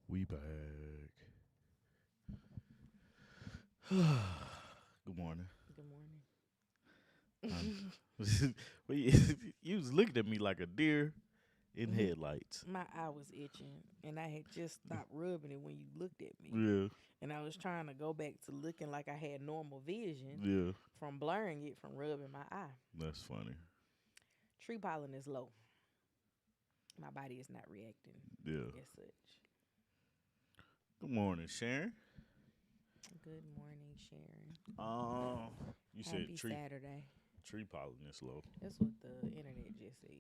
We back. Good morning. Good morning. Well, you was looking at me like a deer in headlights. My eye was itching, and I had just stopped rubbing it when you looked at me. Yeah, And I was trying to go back to looking like I had normal vision yeah. from blurring it from rubbing my eye. That's funny. Tree pollen is low. My body is not reacting Yeah. as such. Good morning, Sharon. Good morning, Sharon. Um, you said Happy Saturday. tree pollen is low. That's what the internet just said.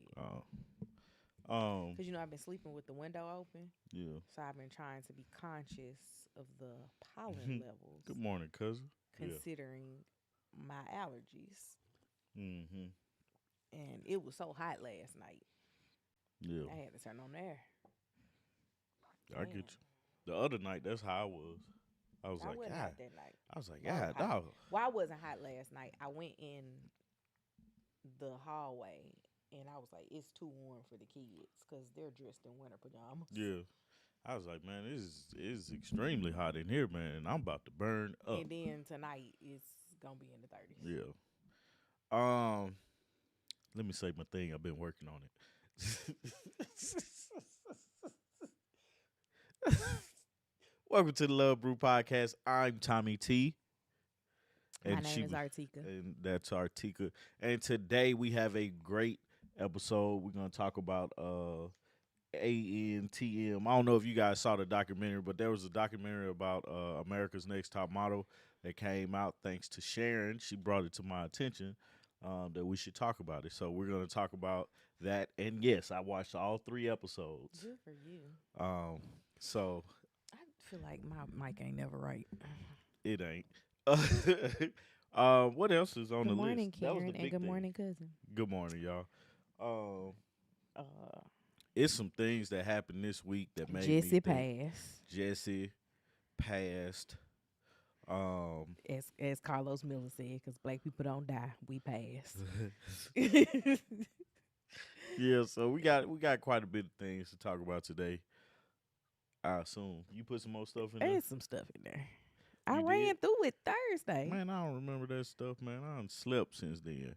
Oh. Because, I've been sleeping with the window open. Yeah. So I've been trying to be conscious of the pollen levels, Good morning, cousin. considering my allergies. Mm-hmm. And it was so hot last night. Yeah. I had to turn on the air. I get you. The other night, that's how I was. I was I like, wasn't God. hot that night. I was like, I was God, hot. dog. Well, I wasn't hot last night. I went in the hallway and I was like, it's too warm for the kids because they're dressed in winter pajamas. Yeah. I was like, man, it's extremely hot in here, man, and I'm about to burn up. And then tonight it's gonna be in the 30s. Yeah. Let me say my thing. I've been working on it. Welcome to the Love Brew podcast. I'm Tommy T. My name is Artika. And that's Artika. And today we have a great episode. We're gonna talk about ANTM. I don't know if you guys saw the documentary, but there was a documentary about America's Next Top Model that came out thanks to Sharon. She brought it to my attention that we should talk about it. So we're going to talk about that. And yes, I watched all 3 episodes. Good for you. So I feel like my mic ain't never right. it ain't. What else is on Good the morning, list? That was Karen, the and big good thing. morning, cousin. Good morning, y'all. Uh, It's some things that happened this week that made Jesse me think. passed. Jesse passed. As Carlos Miller said, because black people don't die, we pass. Yeah, so we got quite a bit of things to talk about today. I assume you put some more stuff in there. There's some stuff in there. I You ran did? through it Thursday. Man, I don't remember that stuff, man. I done slept since then.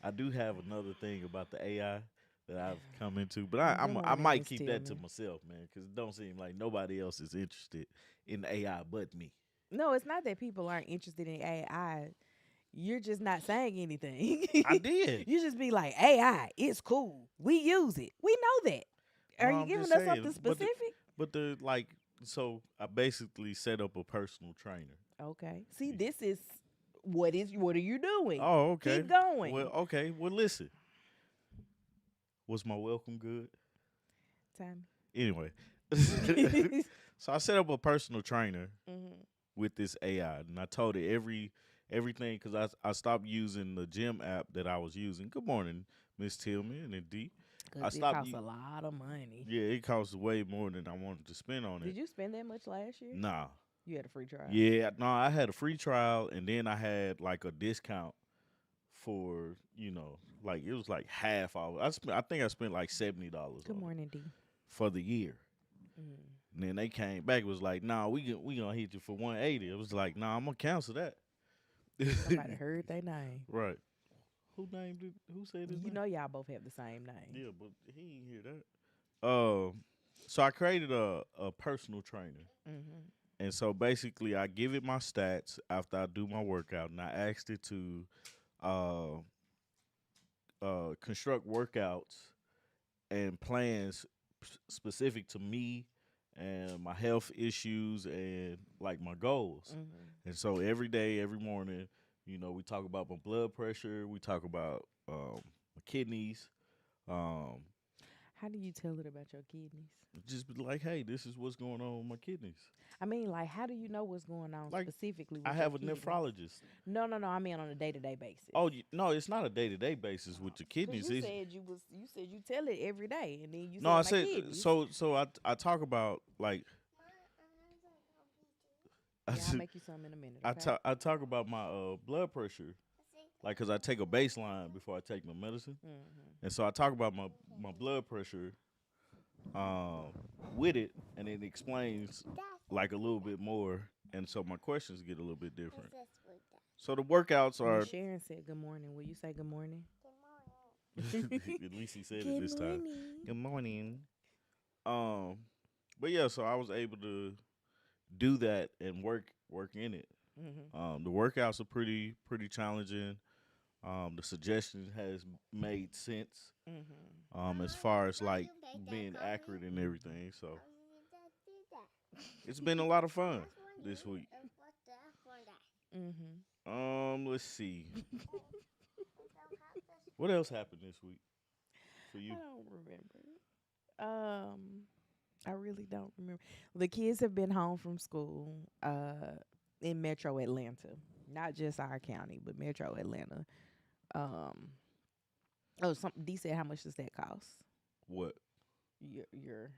I do have another thing about the AI that I've come into, but I morning, might Miss keep that to Tillman. myself, man, because it don't seem like nobody else is interested in AI but me. No, it's not that people aren't interested in AI. You're just not saying anything. I did. You just be like, AI, it's cool. We use it. We know that. Are No, you I'm giving just us saying, something specific? But the like, so I basically set up a personal trainer. Okay. See, this is what are you doing? Oh, okay. Keep going. Well, okay. Well, listen. Was my welcome good? Time. Anyway, so I set up a personal trainer with this AI, and I told it everything because I stopped using the gym app that I was using. Good morning, Miss Tillman and D. Because it costs a lot of money. Yeah, it costs way more than I wanted to spend on it. Did you spend that much last year? Nah. You had a free trial. Yeah, no, I had a free trial, and then I had like a discount for like it was like half off. I think I spent like $70. Good morning, D. For the year. And then they came back. It was like, nah, we gonna hit you for 180. It was like, nah, I'm gonna cancel that. Somebody heard their name. Right. Who named it? Who said his name? You know y'all both have the same name. Yeah, but he didn't hear that. So I created a personal trainer. And so basically I give it my stats after I do my workout, and I asked it to construct workouts and plans specific to me and my health issues and like my goals. And so every day, every morning, we talk about my blood pressure, we talk about my kidneys. How do you tell it about your kidneys? Just be like, hey, this is what's going on with my kidneys. I mean, like, how do you know what's going on Like, specifically I with your have a kidneys? nephrologist. No, no, no. I mean, on a day-to-day basis. Oh, no, it's not a day to day basis with your Cause kidneys. you It's said you said you tell it every day, and then you no, said I my said kidneys. so I talk about like I Yeah, I'll said, make you some in a minute, okay? I talk about my blood pressure, like, cause I take a baseline before I take my medicine, Mm-hmm. and so I talk about my blood pressure um with it, and it explains like a little bit more, and so my questions get a little bit different. So the workouts Miss are Sharon said good morning. Will you say good morning? at least he said it Good this time. morning. Good morning. Um, but yeah, so I was able to do that and work in it. Mm-hmm. The workouts are pretty challenging. The suggestion has made sense. Mm-hmm. As far as like being accurate and everything. So it's been a lot of fun this week. Mm-hmm. Let's see. What else happened this week for I you? don't remember. I really don't remember. The kids have been home from school in Metro Atlanta, not just our county, but Metro Atlanta. Um, oh, some D said, how much does that cost? What? Your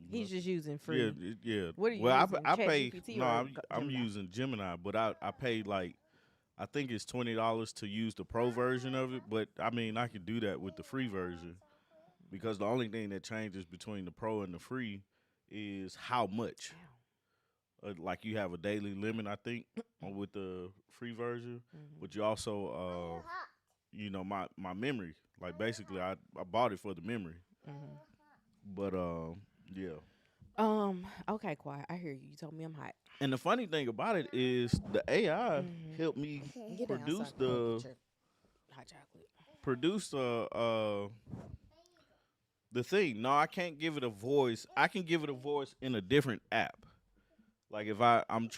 he's Nothing. just using Yeah, free. yeah. What are you Well, using? I Chat pay. GPT No, or I'm Gemini? using Gemini, but I paid like I think it's $20 to use the pro version of it. But I mean, I can do that with the free version because the only thing that changes between the pro and the free is how much. Like you have a daily limit, I think, with the free version, Mm-hmm. but you also, my memory. Like basically, I bought it for the memory, Mm-hmm. but yeah. Okay, quiet. I hear you. You told me I'm hot. And the funny thing about it is the AI helped me Mm-hmm. Get down so I produce can go the get your hot chocolate. produce the thing. No, I can't give it a voice. I can give it a voice in a different app. Like if I'm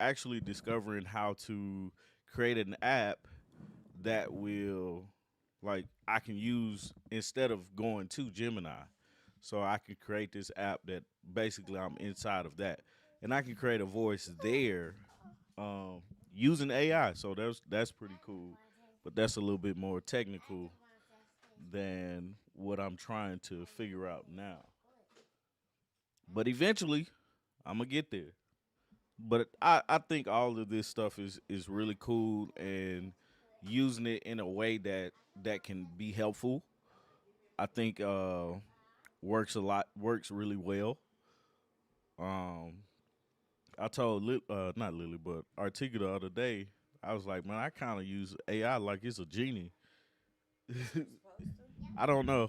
actually discovering how to create an app that will, like, I can use instead of going to Gemini. So I can create this app that basically I'm inside of that, and I can create a voice there um, using AI. So that's pretty cool, but that's a little bit more technical than what I'm trying to figure out now. But eventually, I'm gonna get there. But I think all of this stuff is really cool, and using it in a way that can be helpful. I think works really well. Um, I told not Lily, but Artiga the other day. I was like, man, I kind of use AI like it's a genie. I don't know.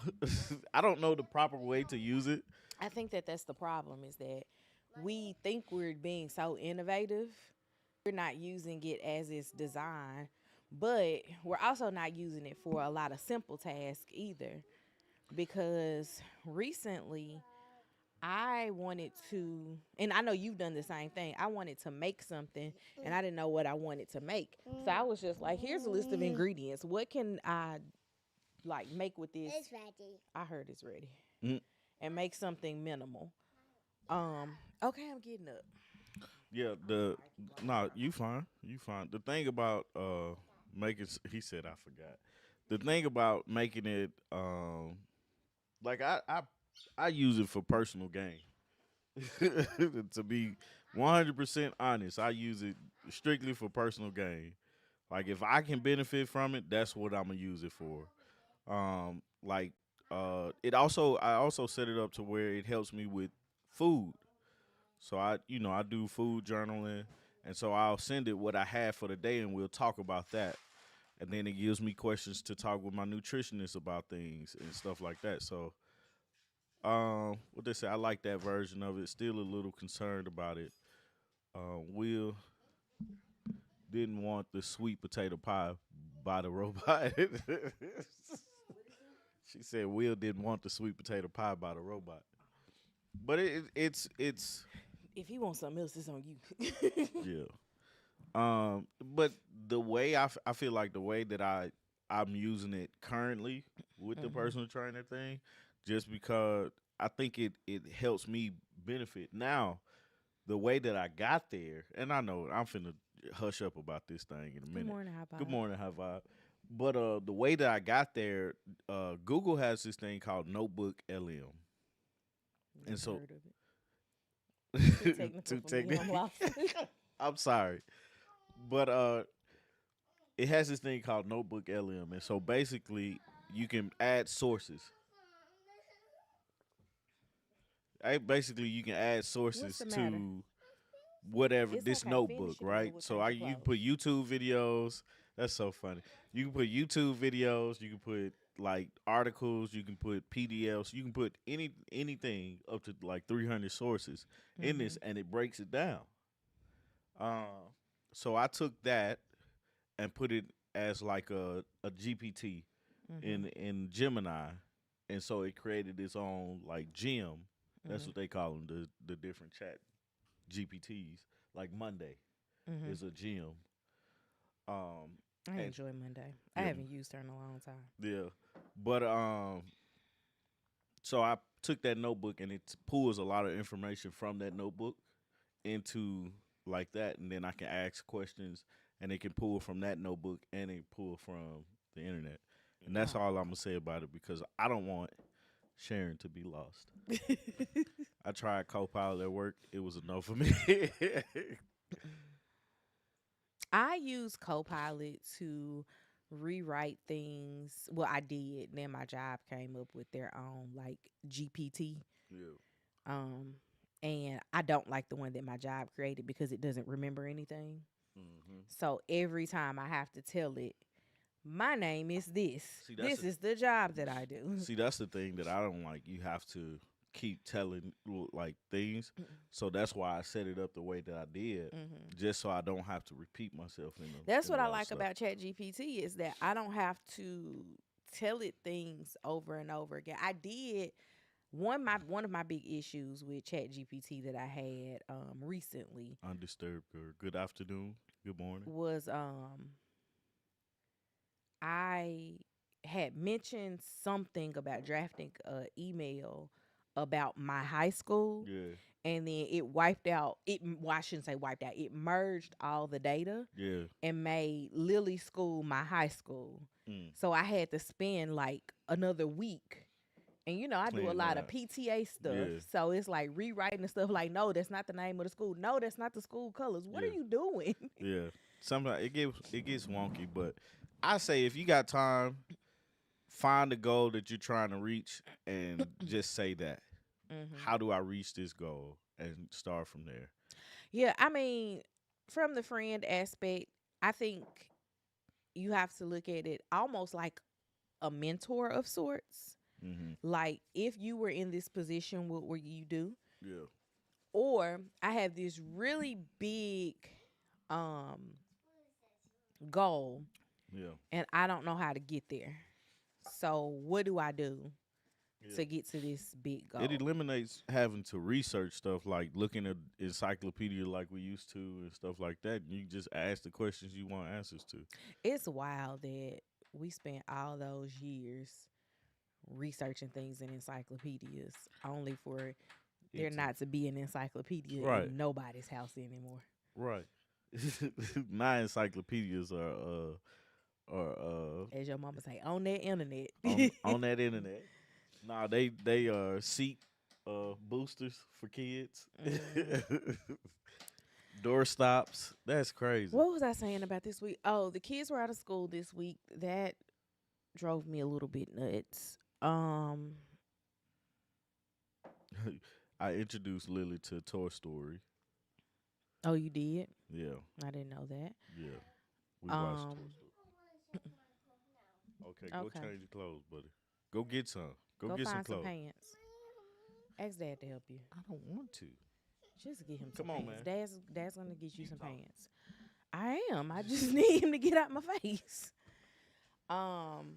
I don't know the proper way to use it. I think that that's the problem is that we think we're being so innovative. We're not using it as it's designed, but we're also not using it for a lot of simple tasks either. Because recently I wanted to, and I know you've done the same thing. I wanted to make something and I didn't know what I wanted to make. So I was just like, here's a list of ingredients. What can I like make with this? It's ready. I heard it's ready. Mm, And make something minimal. Okay, I'm getting up. yeah, you fine, you fine. The thing about making, he said I forgot. The thing about making it, like I use it for personal gain. To be 100% honest, I use it strictly for personal gain. Like if I can benefit from it, that's what I'm gonna use it for. Like I also set it up to where it helps me with food. So I do food journaling, and so I'll send it what I have for the day, and we'll talk about that. And then it gives me questions to talk with my nutritionist about things and stuff like that. So, what they say, I like that version of it. Still a little concerned about it. Will didn't want the sweet potato pie by the robot. She said Will didn't want the sweet potato pie by the robot. But it's If he wants something else, it's on you. yeah. But the way I feel like the way that I'm using it currently with the Mhm. personal trainer thing, just because I think it helps me benefit. Now, the way that I got there, and I know I'm finna hush up about this thing in a Good minute. morning, how Good about? morning, high vibe. But the way that I got there, Google has this thing called Notebook LM, and Never so heard of it. Too technical too for me. I'm technical. lost. I'm sorry, but it has this thing called Notebook LM, and so basically you can add sources. Basically you can add What's sources the matter? to whatever It's this okay. notebook, Finish it and then right? we'll So change I your you can clothes. put YouTube videos. That's so funny. You can put YouTube videos. You can put like articles. You can put PDFs. You can put anything up to like 300 sources in this, Mhm. and it breaks it down. Uh, so I took that and put it as like a GPT Mhm. in Gemini, and so it created its own like gem. That's Mhm. what they call them, the different chat GPTs. Like Monday Mhm. is a gem. I And enjoy Monday. I yeah, haven't used her in a long time. yeah, but so I took that notebook and it pulls a lot of information from that notebook into like that, and then I can ask questions, and it can pull from that notebook and it pull from the internet, and that's Oh. all I'm gonna say about it because I don't want Sharon to be lost. I tried Copilot at work; it was a no for me. I use Copilot to rewrite things. Well, I did. Then my job came up with their own like GPT. Yeah. Um, and I don't like the one that my job created because it doesn't remember anything. Hmm. So every time I have to tell it, my name is this. See, that's This is the job that I do. See, that's the thing that I don't like. You have to keep telling like things. So that's why I set it up the way that I did, Hmm. just so I don't have to repeat myself That's in what a I lot of like stuff. about ChatGPT is that I don't have to tell it things over and over again. I did one of my big issues with ChatGPT that I had recently Undisturbed or good afternoon, good morning. was I had mentioned something about drafting a email about my high school, Yeah, and then it wiped out it. Well, I shouldn't say wiped out. It merged all the data yeah. and made Lily School my high school. Mm. So I had to spend like another week. And I do a Clean lot of that. PTA stuff. Yeah, So it's like rewriting the stuff like, no, that's not the name of the school. No, that's not the school colors. What are yeah, you doing? yeah. Sometimes it gets wonky, but I say if you got time, find the goal that you're trying to reach and just say that. Hmm. How do I reach this goal and start from there? Yeah, I mean, from the friend aspect, I think you have to look at it almost like a mentor of sorts. Mm-hmm. Like if you were in this position, what would you do? Yeah. Or I have this really big um goal Yeah. and I don't know how to get there. So what do I do Yeah. to get to this big It goal? eliminates having to research stuff like looking at encyclopedia like we used to and stuff like that. You just ask the questions you want answers to. It's wild that we spent all those years researching things in encyclopedias only for there It to not to be an encyclopedia right, in nobody's house anymore. right. My encyclopedias are As your mama say, on that internet. on that internet. Nah, they seat boosters for kids. Hmm. Door stops. That's crazy. What was I saying about this week? Oh, the kids were out of school this week. That drove me a little bit nuts. I introduced Lily to Toy Story. Oh, you did? Yeah, I didn't know that. yeah. We watched Toy Um, Story. Okay, go okay. change your clothes, buddy. Go get some. Go Go get some find some clothes. pants. Ask Dad to help you. I don't want to. Just get him some Come on, pants. man. Dad's gonna get you Keep some talking. pants. I am. I just need him to get out my face. Um,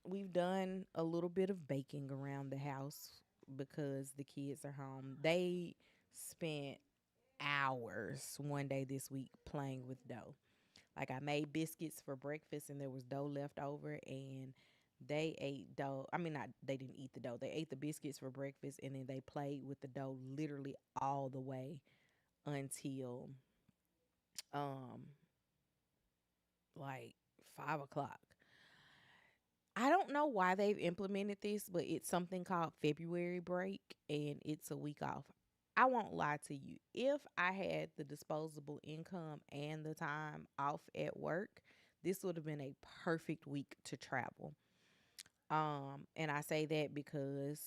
we've done a little bit of baking around the house because the kids are home. They spent hours one day this week playing with dough. Like I made biscuits for breakfast and there was dough left over and they ate dough. I mean, not they didn't eat the dough. They ate the biscuits for breakfast and then they played with the dough literally all the way until um like 5 o'clock. I don't know why they've implemented this, but it's something called February break and it's a week off. I won't lie to you. If I had the disposable income and the time off at work, this would have been a perfect week to travel. And I say that because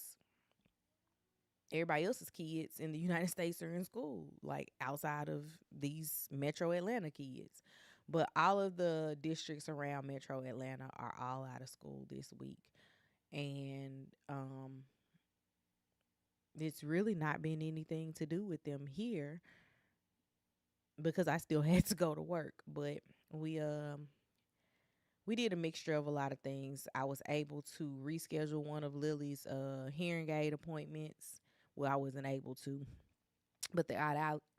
everybody else's kids in the United States are in school, like outside of these Metro Atlanta kids. But all of the districts around Metro Atlanta are all out of school this week. And it's really not been anything to do with them here because I still had to go to work. But we um we did a mixture of a lot of things. I was able to reschedule one of Lily's hearing aid appointments. Well, I wasn't able to, but the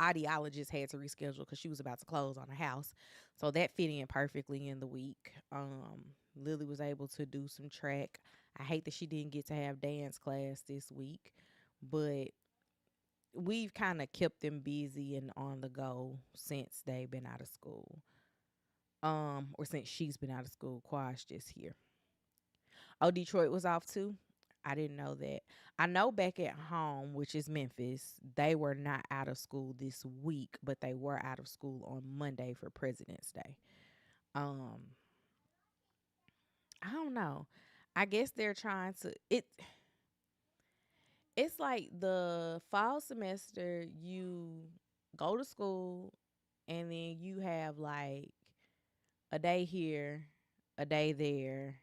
audiologist had to reschedule because she was about to close on a house. So that fit in perfectly in the week. Lily was able to do some track. I hate that she didn't get to have dance class this week, but we've kind of kept them busy and on the go since they've been out of school. Or since she's been out of school. Quash just here. Oh, Detroit was off too. I didn't know that. I know back at home, which is Memphis, they were not out of school this week, but they were out of school on Monday for President's Day. Um, I don't know. I guess they're trying to it's like the fall semester you go to school and then you have like a day here, a day there,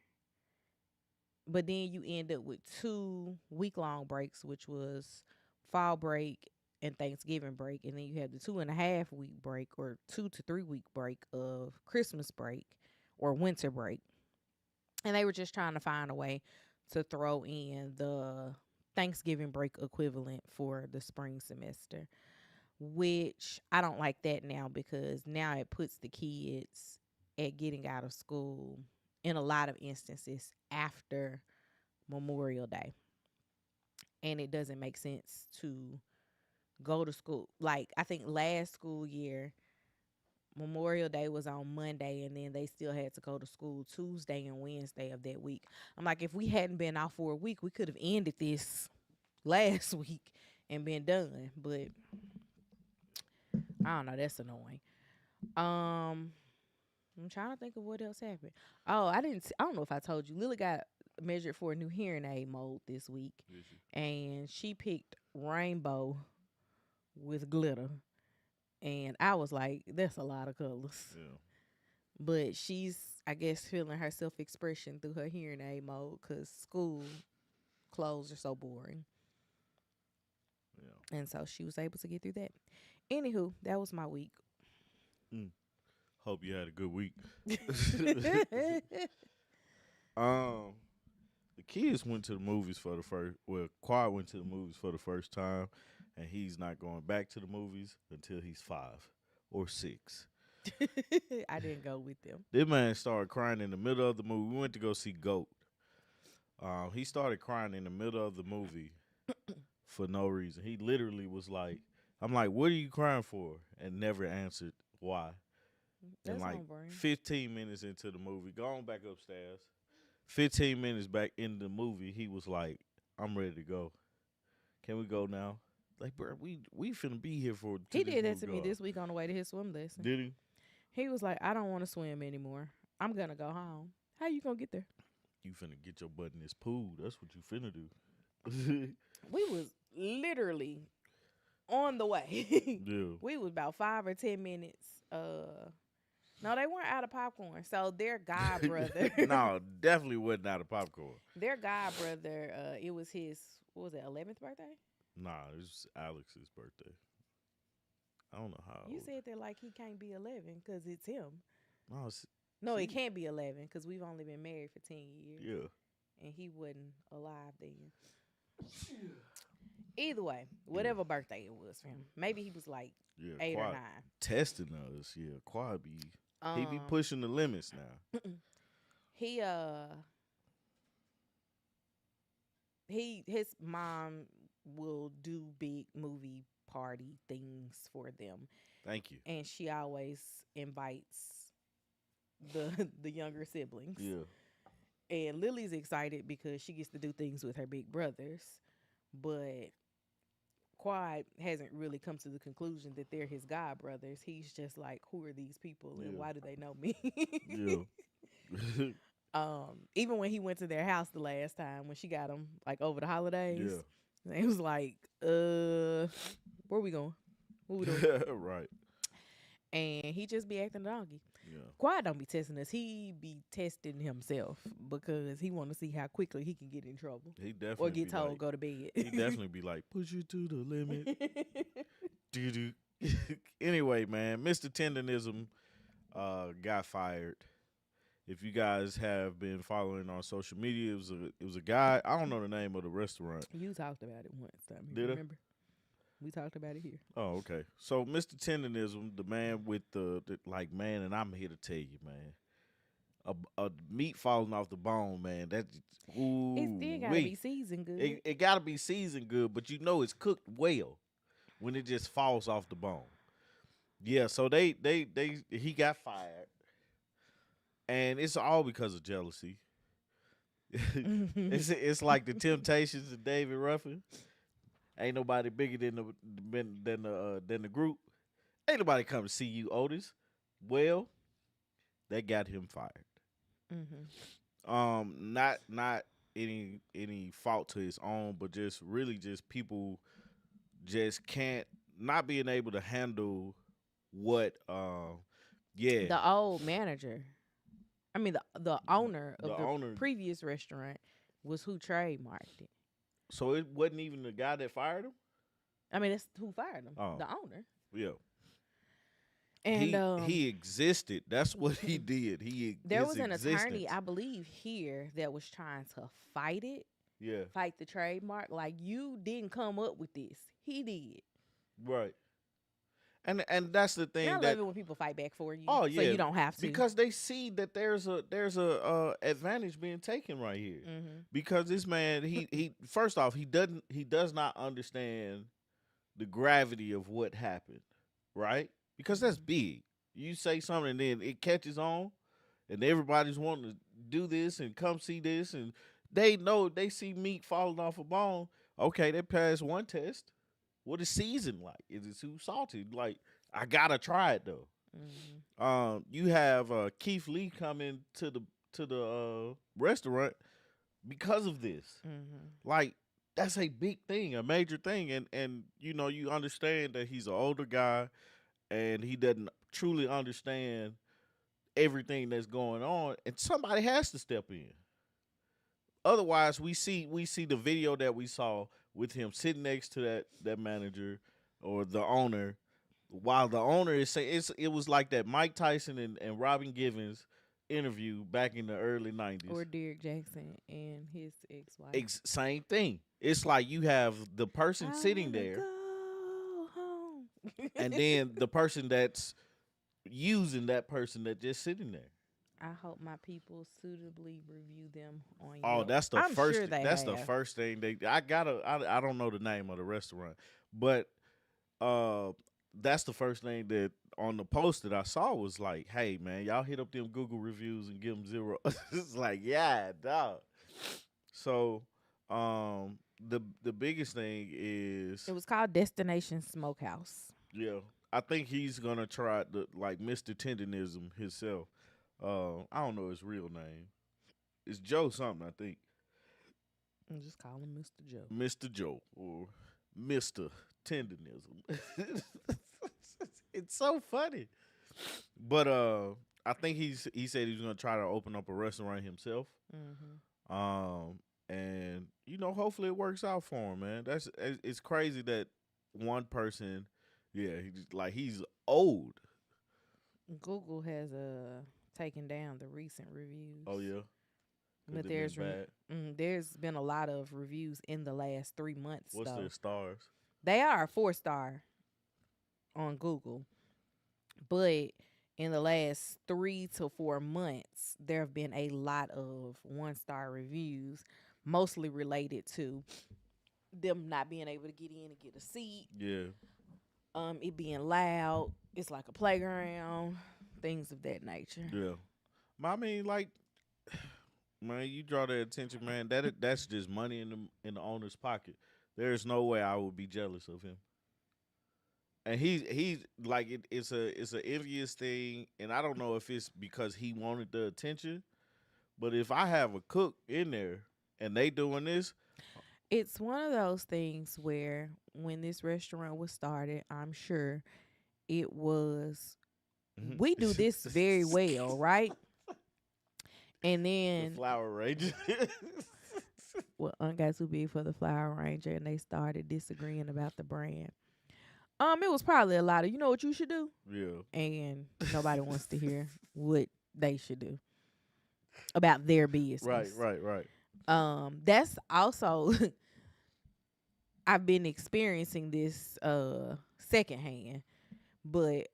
but then you end up with 2 week long breaks, which was fall break and Thanksgiving break, and then you have the 2.5 week break or 2 to 3 week break of Christmas break or winter break. And they were just trying to find a way to throw in the Thanksgiving break equivalent for the spring semester, which I don't like that now because now it puts the kids at getting out of school in a lot of instances after Memorial Day. And it doesn't make sense to go to school. Like, I think last school year, Memorial Day was on Monday, and then they still had to go to school Tuesday and Wednesday of that week. I'm like, if we hadn't been off for a week, we could have ended this last week and been done. But I don't know. That's annoying. Um, I'm trying to think of what else happened. Oh, I didn't. I don't know if I told you. Lily got measured for a new hearing aid mold this week, Did you? and she picked rainbow with glitter, and I was like, "That's a lot of colors." Yeah. But she's, I guess, feeling her self expression through her hearing aid mode because school clothes are so boring, Yeah. and so she was able to get through that. Anywho, that was my week. Mm. Hope you had a good week. um, the kids went to the movies for the first. Well, Quad went to the movies for the first time, and he's not going back to the movies until he's 5 or 6. I didn't go with them. This man started crying in the middle of the movie. We went to go see Goat. He started crying in the middle of the movie for no reason. He literally was like, "I'm like, what are you crying for?" And never answered why. And That's like on brain. 15 minutes into the movie, going back upstairs. 15 minutes back in the movie, he was like, "I'm ready to go. Can we go now?" Like, bro, we finna be here for He till this did that movie to me go. this week on the way to his swim lesson. Did he? He was like, I don't want to swim anymore. I'm gonna go home. How you gonna get there? You finna get your butt in this pool. That's what you finna do. We was literally on the way. Yeah. We was about 5 or 10 minutes. No, they weren't out of popcorn. So their god brother, No, definitely wasn't out of popcorn. their god brother, it was his, what was it, 11th birthday? Nah, it was Alex's birthday. I don't know how You old. said that like he can't be 11 because it's him. No, No, it see, can't be 11 because we've only been married for 10 years. yeah. And he wasn't alive then. Either way, whatever birthday it was for him. Maybe he was like Yeah, 8 or Quad 9. testing us. Yeah, Quad be. He be Um, pushing the limits now. he his mom will do big movie party things for them, Thank you. and she always invites the younger siblings. Yeah. And Lily's excited because she gets to do things with her big brothers, but Quad hasn't really come to the conclusion that they're his god brothers. He's just like, who are these people and Yeah. why do they know me? Yeah. Even when he went to their house the last time when she got him like over the holidays, Yeah. it was like, where we going? What we doing? Right. And he just be acting a donkey. Yeah. Quad don't be testing us. He be testing himself because he want to see how quickly he can get in trouble He definitely or get be told like, go to bed. he definitely be like, push you to the limit. Doo-doo. Anyway, man, Mr. Tendonism got fired. If you guys have been following on social media, it was a guy. I don't know the name of the restaurant. You talked about it once time. Did I? Remember? We talked about it here. Oh, okay. So Mr. Tendonism, the man with the like, man, and I'm here to tell you, man, a meat falling off the bone, man. That ooh, It still gotta be seasoned good. it gotta be seasoned good, but you know it's cooked well when it just falls off the bone. Yeah, so they he got fired, and it's all because of jealousy. It's like the Temptations of David Ruffin. Ain't nobody bigger than the group. Ain't nobody come to see you, Otis. Well, they got him fired. Not any fault to his own, but just really just people just can't not being able to handle what yeah. The old manager, I mean the owner of The the owner. previous restaurant was who trademarked it. So it wasn't even the guy that fired him? I mean, that's who fired him, Oh. the owner. Yeah. And he existed. That's what he did. there his was an existence. attorney, I believe, here that was trying to fight it, Yeah. fight the trademark. Like, you didn't come up with this. He did. Right. And that's the thing And I that love it when people fight back for you. Oh, So yeah, you don't have to. because they see that there's a advantage being taken right here. Mm-hmm. Because this man he first off he does not understand the gravity of what happened, right? Because that's big. You say something and then it catches on, and everybody's wanting to do this and come see this, and they know they see meat falling off a bone. Okay, they passed one test. What is season like? Is it too salty? Like, I gotta try it though. Mm-hmm. You have Keith Lee coming to the restaurant because of this. Mm-hmm. Like, that's a big thing, a major thing, and you know you understand that he's an older guy, and he doesn't truly understand everything that's going on, and somebody has to step in. Otherwise, we see the video that we saw with him sitting next to that manager or the owner, while the owner is saying it was like that Mike Tyson and Robin Givens interview back in the early 90s. Or Derek Jackson and his ex-wife. Same thing. It's like you have the person sitting wanna there, go home. and then the person that's using that person that just sitting there. I hope my people suitably review them on Oh, Yelp. that's the I'm first. Sure they that's the have. first thing they. I don't know the name of the restaurant, but that's the first thing that on the post that I saw was like, "Hey, man, y'all hit up them Google reviews and give them 0." It's like, yeah, dog. So, the biggest thing is, It was called Destination Smokehouse. yeah, I think he's gonna try the like Mr. Tendonism himself. I don't know his real name. It's Joe something, I think. I'm just call him Mr. Joe. Mr. Joe or Mr. Tendonism. It's so funny. But I think he said he was gonna try to open up a restaurant himself. Mm-hmm. And you know, hopefully it works out for him, man. It's crazy that one person, yeah, he's old. Google has taken down the recent reviews. Oh yeah. But there's been a lot of reviews in the last 3 months. What's their stars? They are 4-star on Google, but in the last 3 to 4 months, there have been a lot of 1-star reviews, mostly related to them not being able to get in and get a seat, Yeah. it being loud, it's like a playground, things of that nature. Yeah. I mean, like, man, you draw their attention, man. That's just money in the owner's pocket. There's no way I would be jealous of him. And he's like it's a envious thing, and I don't know if it's because he wanted the attention, but if I have a cook in there and they doing this, It's one of those things where when this restaurant was started, I'm sure it was, we do this very well, right? And the then, flower ranger. well, Aunt got too big for the Flower Ranger, and they started disagreeing about the brand. It was probably a lot of, you know what you should do, Yeah. and nobody wants to hear what they should do about their Right, business. right, right. That's also I've been experiencing this secondhand, but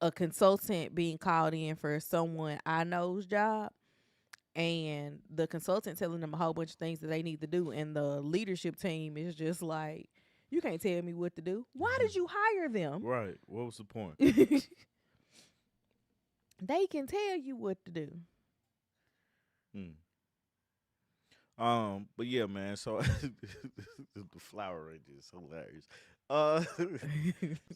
a consultant being called in for someone I know's job, and the consultant telling them a whole bunch of things that they need to do, and the leadership team is just like, you can't tell me what to do. Why did you hire them? Right. What was the point? They can tell you what to do. Hmm. But yeah, man. So the flower ranger is hilarious. Uh,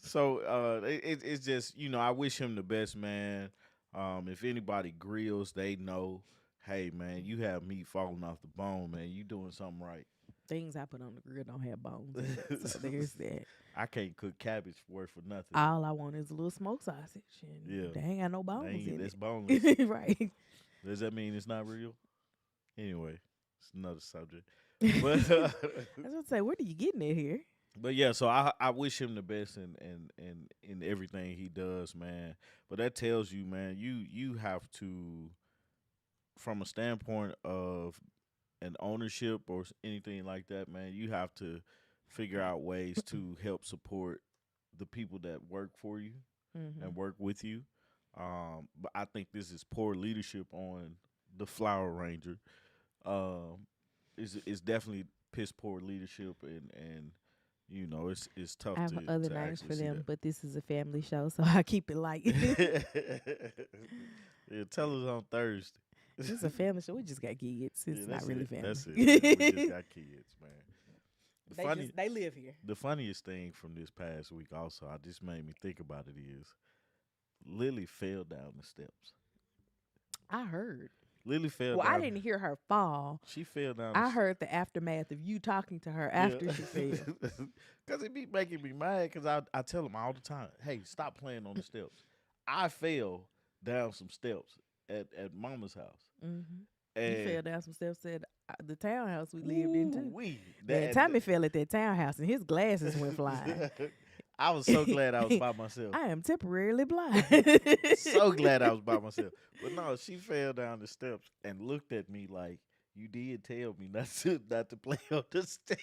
so it's just I wish him the best, man. If anybody grills, they know, hey, man, you have meat falling off the bone, man. You doing something right. Things I put on the grill don't have bones in it, so there's that. I can't cook cabbage worth for nothing. All I want is a little smoked sausage, and Yeah. they ain't got no bones in That's it. boneless. Right. Does that mean it's not real? Anyway, it's another subject. But I was gonna say, where do you getting it here? but yeah, so I wish him the best and in everything he does, man. But that tells you, man, you have to, from a standpoint of an ownership or anything like that, man, you have to figure out ways to help support the people that work for you Mm-hmm. and work with you. But I think this is poor leadership on the Flower Ranger. It's definitely piss poor leadership, and it's tough I have to other to names actually for see them, that. but this is a family show, so I keep it light. Yeah, tell us on Thursday. This is a family show. We just got kids. It's Yeah, not that's really it. family. That's it. Man. We just got kids, man. They live here. The funniest thing from this past week, also, I just made me think about it is Lily fell down the steps. I heard. Lily fell Well, I down. didn't hear her fall. She fell down. I heard the aftermath of you talking to her after she fell. Because it be making me mad. Because I tell them all the time, hey, stop playing on the steps. I fell down some steps at Mama's house. Mm-hmm. And You fell down some steps at the townhouse we lived in too. Ooh-wee. Man, Tommy fell at that townhouse and his glasses went flying. I was so glad I was by myself. I am temporarily blind. So glad I was by myself. But no, she fell down the steps and looked at me like, you did tell me not to play on the steps.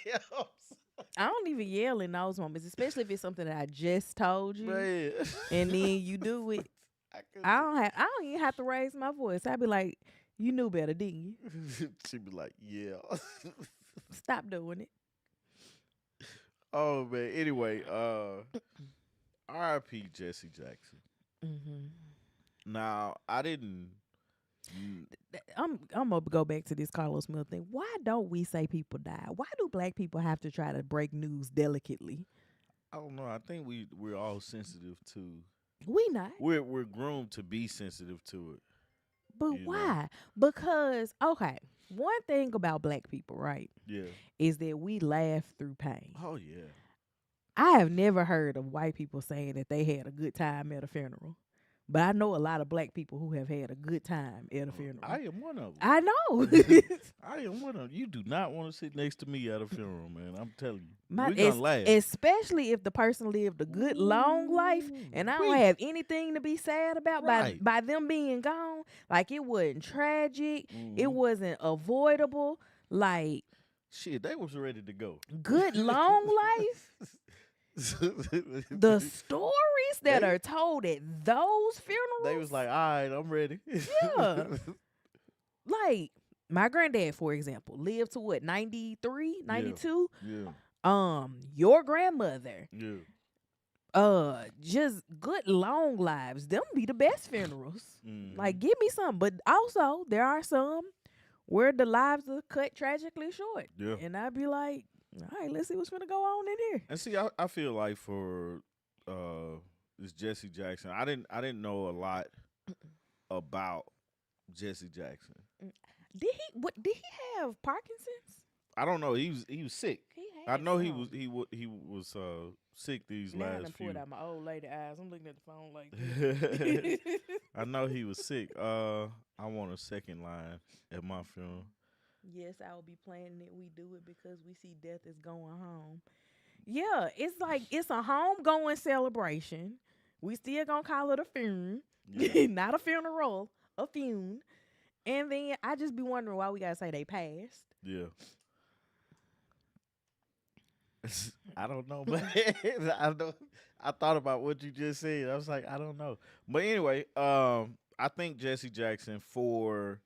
I don't even yell in those moments, especially if it's something that I just told you, Man. and then you do it. I don't even have to raise my voice. I'd be like, you knew better, didn't you? She'd be like, yeah. Stop doing it. Oh man. Anyway, R.I.P. Jesse Jackson. Mm-hmm. Now I didn't. I'm gonna go back to this Carlos Miller thing. Why don't we say people die? Why do black people have to try to break news delicately? I don't know. I think we're all sensitive to. We not. We're groomed to be sensitive to it. But You why? Because okay, one thing about black people, right, Yeah. is that we laugh through pain. Oh yeah. I have never heard of white people saying that they had a good time at a funeral. But I know a lot of black people who have had a good time at a funeral. I am one of them. I know. I am one of them. You do not want to sit next to me at a funeral, man. I'm telling you. We're gonna laugh. Especially if the person lived a good long life and I don't have anything to be sad about by them being gone. Like it wasn't tragic. It wasn't avoidable. Like shit, they was ready to go. Good long life. The stories that are told at those funerals. They was like, all right, I'm ready. Yeah. Like, my granddad, for example, lived to what, 93, 92? Yeah. Your grandmother, Yeah. just good long lives. Them be the best funerals. Mhm. Like, give me some. But also, there are some where the lives are cut tragically short. Yeah. And I'd be like, all right, let's see what's gonna go on in here. And see, I feel like for this Jesse Jackson, I didn't know a lot about Jesse Jackson. Did he have Parkinson's? I don't know. He was sick. He I had know some. he was sick these Now I last done few. pulled out my old lady eyes. I'm looking at the phone like this. I know he was sick. I want a second line at my funeral. Yes, I will be planning it. We do it because we see death is going home. Yeah, it's like it's a homegoing celebration. We still gonna call it a funeral, Yeah. not a funeral, a funeral. And then I just be wondering why we gotta say they passed. Yeah. I don't know, but I thought about what you just said. I was like, I don't know. But anyway, I think Jesse Jackson, for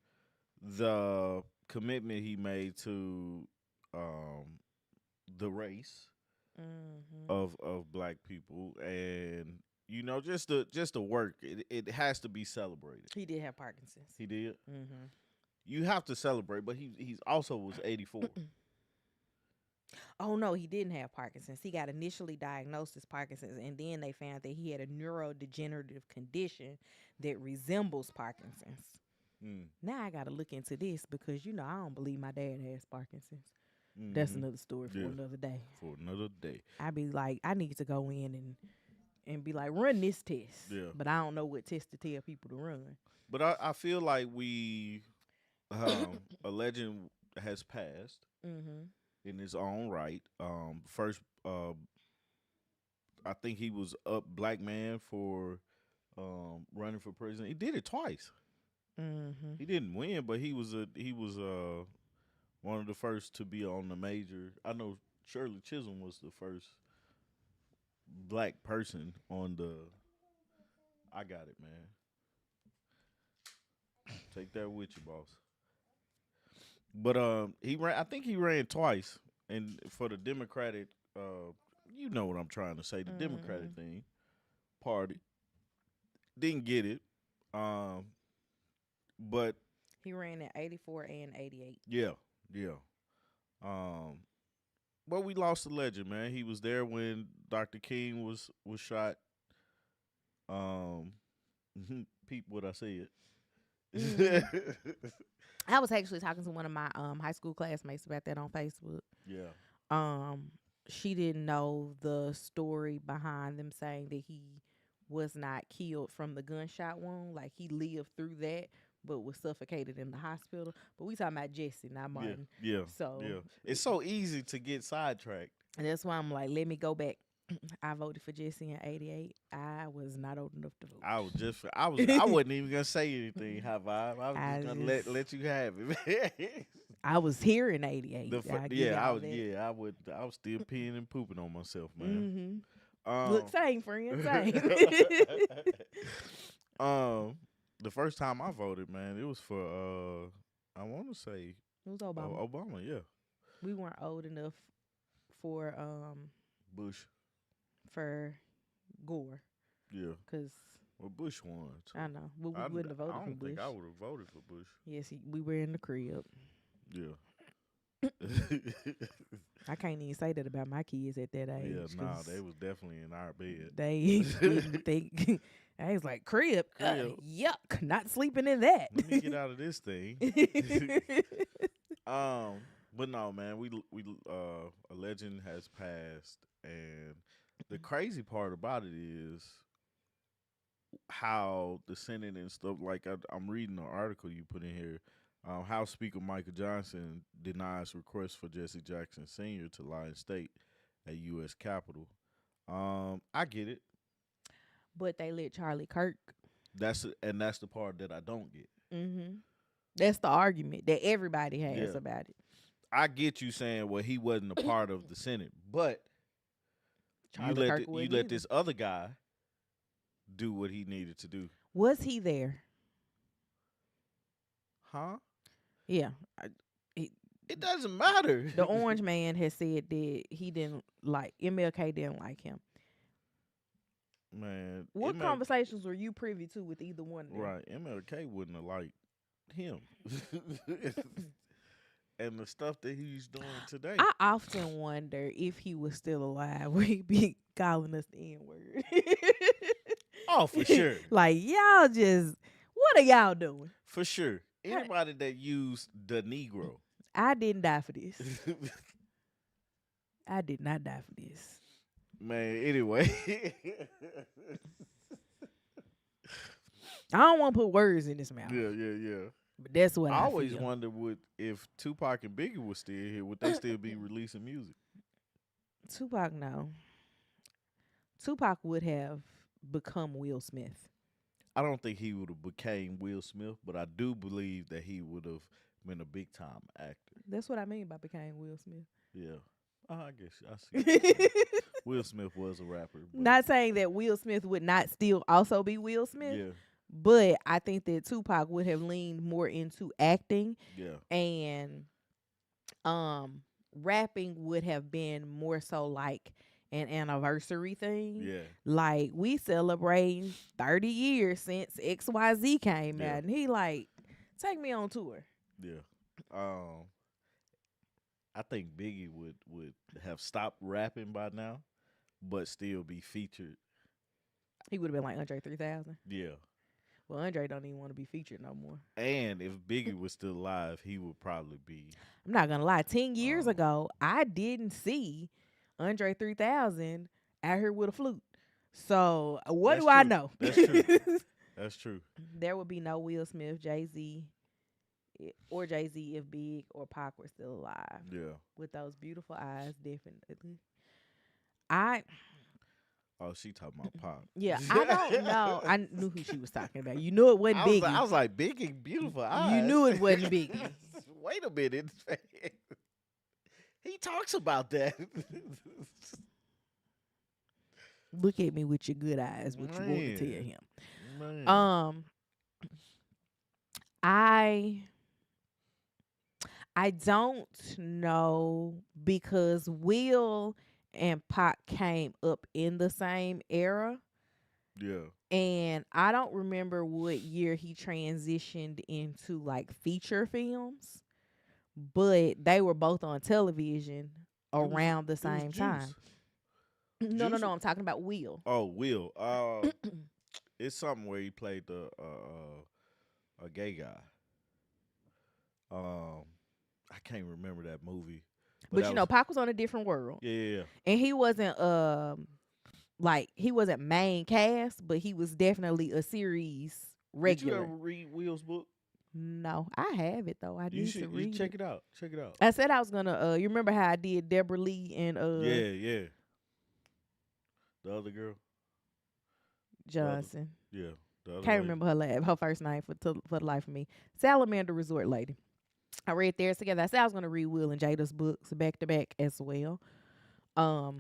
the commitment he made to the race Mm-hmm. of black people, and just the work, it has to be celebrated. He did have Parkinson's. He did. Mm-hmm. You have to celebrate, but he's also was 84. Oh no, he didn't have Parkinson's. He got initially diagnosed as Parkinson's, and then they found that he had a neurodegenerative condition that resembles Parkinson's. Mm. Now I gotta look into this because I don't believe my dad has Parkinson's. That's Mhm. another story for Yeah. another day. For another day. I be like, I need to go in and be like, run this test. Yeah. But I don't know what test to tell people to run. But I feel like a legend has passed Mm-hmm. in his own right. First, I think he was up black man for running for president. He did it twice. Mm-hmm. He didn't win, but he was one of the first to be on the major. I know Shirley Chisholm was the first black person on the. I got it, man. Take that with you, boss. But he ran. I think he ran twice, and for the Democratic, you know what I'm trying to say, the Democratic thing, party didn't get it. But He ran in 84 and 88. yeah. But we lost a legend, man. He was there when Dr. King was shot. Peep what I said. I was actually talking to one of my high school classmates about that on Facebook. Yeah. She didn't know the story behind them saying that he was not killed from the gunshot wound. Like, he lived through that, but was suffocated in the hospital. But we talking about Jesse, not Martin. Yeah. So Yeah. It's so easy to get sidetracked. and that's why I'm like, let me go back. I voted for Jesse in '88. I was not old enough to vote. I wasn't even gonna say anything, high vibe. I was just gonna let you have it. I was here in '88. I was still peeing and pooping on myself, man. Mm-hmm. Look, same friend, same. The first time I voted, man, it was for I want to say it was Obama. Obama, yeah. We weren't old enough for Bush. For Gore. Yeah. Because Bush won. So I know. Well, we wouldn't have voted for Bush. I don't think I would have voted for Bush. Yes, we were in the crib. Yeah. I can't even say that about my kids at that age. Yeah, nah, they was definitely in our bed. They didn't think. I was like, crib? Yuck, not sleeping in that. Let me get out of this thing. But no, man, we a legend has passed, and the crazy part about it is how the Senate and stuff. Like I'm reading an article you put in here. House Speaker Michael Johnson denies request for Jesse Jackson Sr. to lie in state at U.S. Capitol. I get it. But they let Charlie Kirk. That's the part that I don't get. Mm-hmm. That's the argument that everybody has about it. I get you saying, well, he wasn't a part of the Senate, but you let this other guy do what he needed to do. Was he there? Huh? Yeah. I, he, It doesn't matter. the Orange Man has said that he didn't like MLK didn't like him. Man, What conversations were you privy to with either one of them? right, MLK wouldn't have liked him. And the stuff that he's doing today. I often wonder if he was still alive, would he be calling us the N word? Oh, for sure. Like, y'all just, what are y'all doing? For sure. Anybody that used the Negro. I didn't die for this. I did not die for this. Man, anyway. I don't want to put words in his mouth. Yeah. But that's what I always feel. wonder if Tupac and Biggie were still here, would they still be releasing music? Tupac, no. Tupac would have become Will Smith. I don't think he would have became Will Smith, but I do believe that he would have been a big time actor. That's what I mean by became Will Smith. Yeah. I guess I see. Will Smith was a rapper. Not saying that Will Smith would not still also be Will Smith. Yeah. But I think that Tupac would have leaned more into acting. Yeah. And rapping would have been more so like an anniversary thing. Yeah. Like, we celebrating 30 years since XYZ came out. And he like, take me on tour. Yeah. I think Biggie would have stopped rapping by now, but still be featured. He would have been like Andre 3000. Yeah. Well, Andre don't even want to be featured no more. And if Biggie was still alive, he would probably be. I'm not going to lie. 10 years ago, I didn't see Andre 3000 out here with a flute. So what do I know? That's true. That's true. There would be no Will Smith, Jay-Z, or Jay-Z if Big or Pac were still alive. Yeah. With those beautiful eyes, definitely. Oh, she talking about Pac. Yeah, I don't know. I knew who she was talking about. You knew it wasn't Biggie. I was like, Biggie, beautiful eyes. You knew it wasn't Biggie. Wait a minute. He talks about that. Look at me with your good eyes, what you want to tell him. Man. I don't know because Will and Pac came up in the same era. Yeah. And I don't remember what year he transitioned into like feature films, but they were both on television around the same time. No, I'm talking about Will. Oh, Will. It's something where he played a gay guy. I can't remember that movie. But you know, Pac was on a different world. Yeah. And he wasn't he wasn't main cast, but he was definitely a series regular. Did you ever read Will's book? No, I have it though. I need to read check it out. Check it out. I said I was gonna you remember how I did Deborah Lee and Yeah. The other girl? Johnson. Yeah. Can't remember her first name for the life of me. Salamander Resort Lady. I read theirs together. I said I was gonna read Will and Jada's books back to back as well. I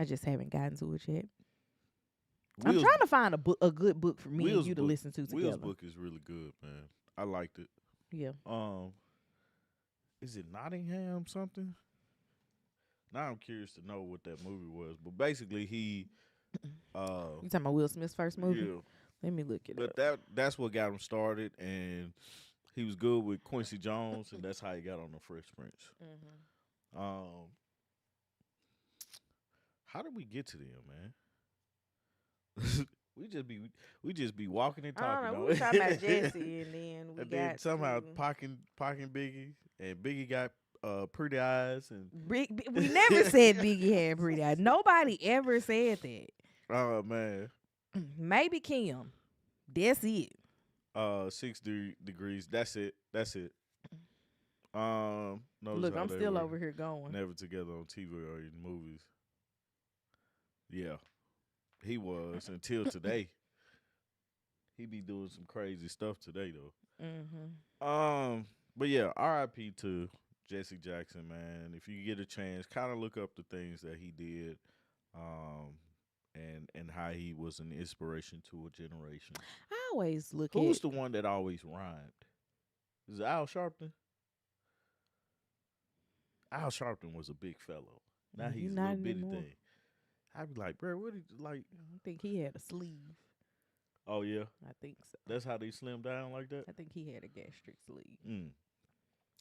just haven't gotten to it yet. I'm trying to find a good book for me and you to listen to together. Will's book is really good, man. I liked it. Yeah. Is it Nottingham something? Now I'm curious to know what that movie was. But basically he you talking about Will Smith's first movie? Yeah. Let me look it up. But that's what got him started, and he was good with Quincy Jones, and that's how he got on the Fresh Prince. Mm-hmm. How did we get to them, man? we just be walking and talking. I don't know. We were talking about Jesse, and then we got somehow Pac and Biggie, and Biggie got pretty eyes, and we never said Biggie had pretty eyes. Nobody ever said that. Oh man, maybe Kim. That's it. 6 degrees. That's it. Look, I'm still over here going. Never together on TV or in movies. Yeah, he was until today. He be doing some crazy stuff today though. Mm-hmm. But yeah, R.I.P. to Jesse Jackson, man. If you get a chance, kind of look up the things that he did, and how he was an inspiration to a generation. I always look Who's at the one that always rhymed? Is it Al Sharpton? Al Sharpton was a big fellow. Now he he's a not little bitty anymore. thing. I'd be like, bro, what did you like? I think he had a sleeve. Oh yeah, I think so. that's how they slim down like that. I think he had a gastric sleeve. Mm,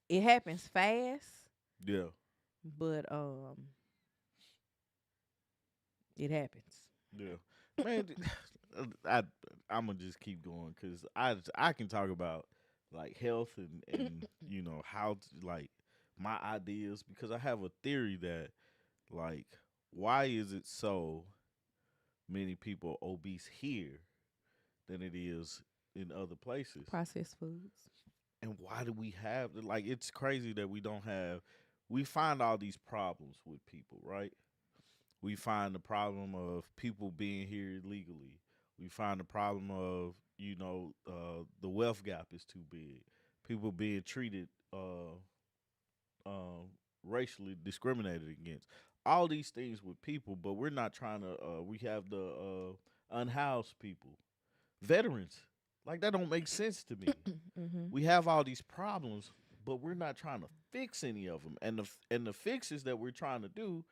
It happens fast, yeah, but it happens. yeah, man. I I'm gonna just keep going because I can talk about like health and how to, like my ideas because I have a theory that like why is it so many people obese here than it is in other places. Processed foods. And why do we have like it's crazy that we don't have we find all these problems with people, right? We find the problem of people being here illegally. We find the problem of, the wealth gap is too big. People being treated um, racially discriminated against. All these things with people, but we're not trying to. We have the unhoused people, veterans. Like that don't make sense to me. Mm-hmm. We have all these problems, but we're not trying to fix any of them. And the fixes that we're trying to do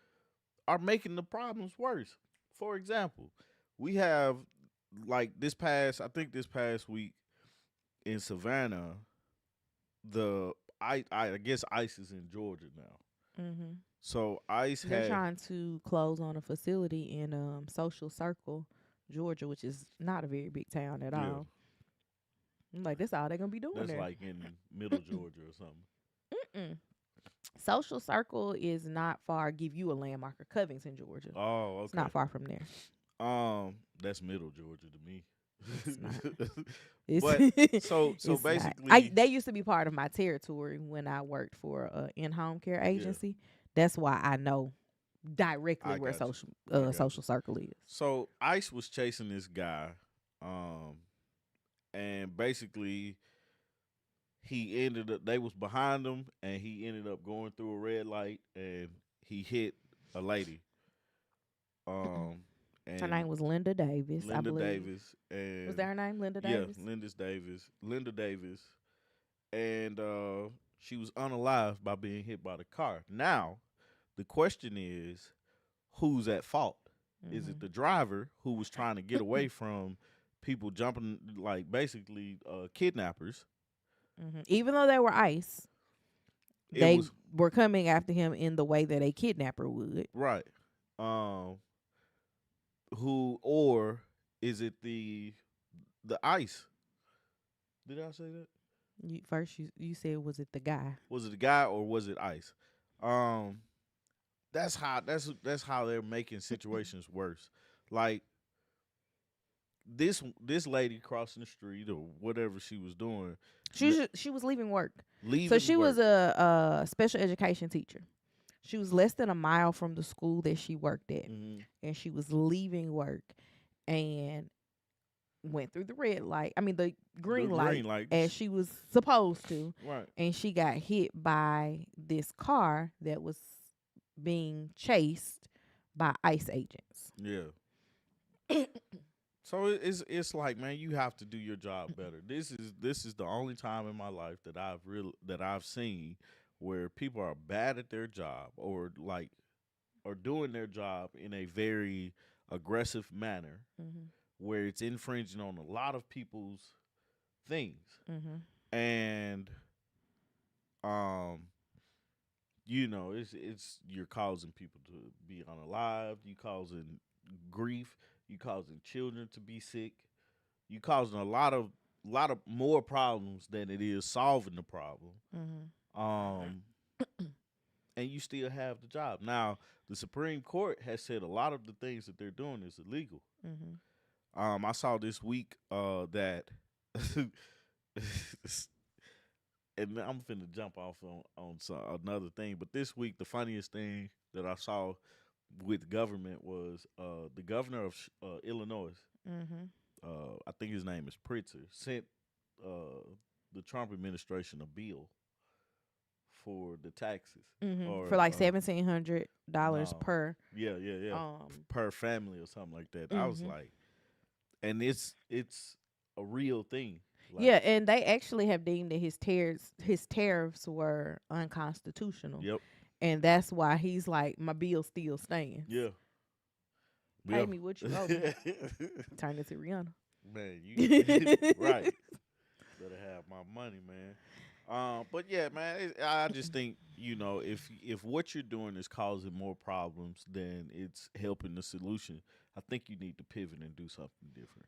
are making the problems worse. For example, we have like I think this past week in Savannah, the I guess ICE is in Georgia now. Mm-hmm. So ICE They're had trying to close on a facility in Social Circle, Georgia, which is not a very big town at yeah, all. I'm like, that's all they're gonna be doing that's there. like in middle Georgia or something. Mm-mm. Social Circle is not far. Give you a landmark of Covington, Georgia. Oh, It's okay. not far from there. That's middle Georgia to me. It's not. It's But so it's not. basically, They used to be part of my territory when I worked for a in-home care yeah, agency. That's why I know directly I where got you. social I got you. social circle is. So ICE was chasing this guy, um, and basically he ended up. They was behind him, and he ended up going through a red light, and he hit a lady. Um, Her and name was Linda Davis, I Linda believe. Davis, Was and that her name, Linda yeah, Davis? Linda Davis, and she was unalived by being hit by the car. Now, the question is, who's at fault? Is it Hmm. the driver who was trying to get away from people jumping, like basically kidnappers? Even though they were ICE, It they was were coming after him in the way that a kidnapper would. right. Um, who or is it the ice? Did I say that? You said, was it the guy? Was it the guy or was it ice? Um, that's how they're making situations worse. Like this lady crossing the street or whatever she was doing, She was leaving work. So leaving she was work. a special education teacher. She was less than a mile from the school that she worked at, Hmm. and she was leaving work and went through the red light. I mean the The green light green light, as she was supposed to, right? and she got hit by this car that was being chased by ICE agents. Yeah. So it's like, man, you have to do your job better. This is the only time in my life that I've seen where people are bad at their job or doing their job in a very aggressive manner Mhm. where it's infringing on a lot of people's things. Mhm. And um it's you're causing people to be unalive, you causing grief, you causing children to be sick, you causing a lot of more problems than it is solving the problem. Mhm. Um and you still have the job. Now, the Supreme Court has said a lot of the things that they're doing is illegal. Mhm. I saw this week that and I'm finna jump off on another thing, but this week the funniest thing that I saw with government was the governor of Illinois. Mhm. I think his name is Pritzker. Sent the Trump administration a bill for the taxes For or like $1,700 no, per. yeah, per family or something like that. I was hmm like, and it's a real thing. Like, Yeah, and they actually have deemed that his tariffs were unconstitutional, yep, and that's why he's like, my bill still stands. yeah, Pay yeah. me what you owe me. Turn it to Rihanna. Man, you right. Better have my money, man. But yeah, man, I just think if what you're doing is causing more problems than it's helping the solution, I think you need to pivot and do something different.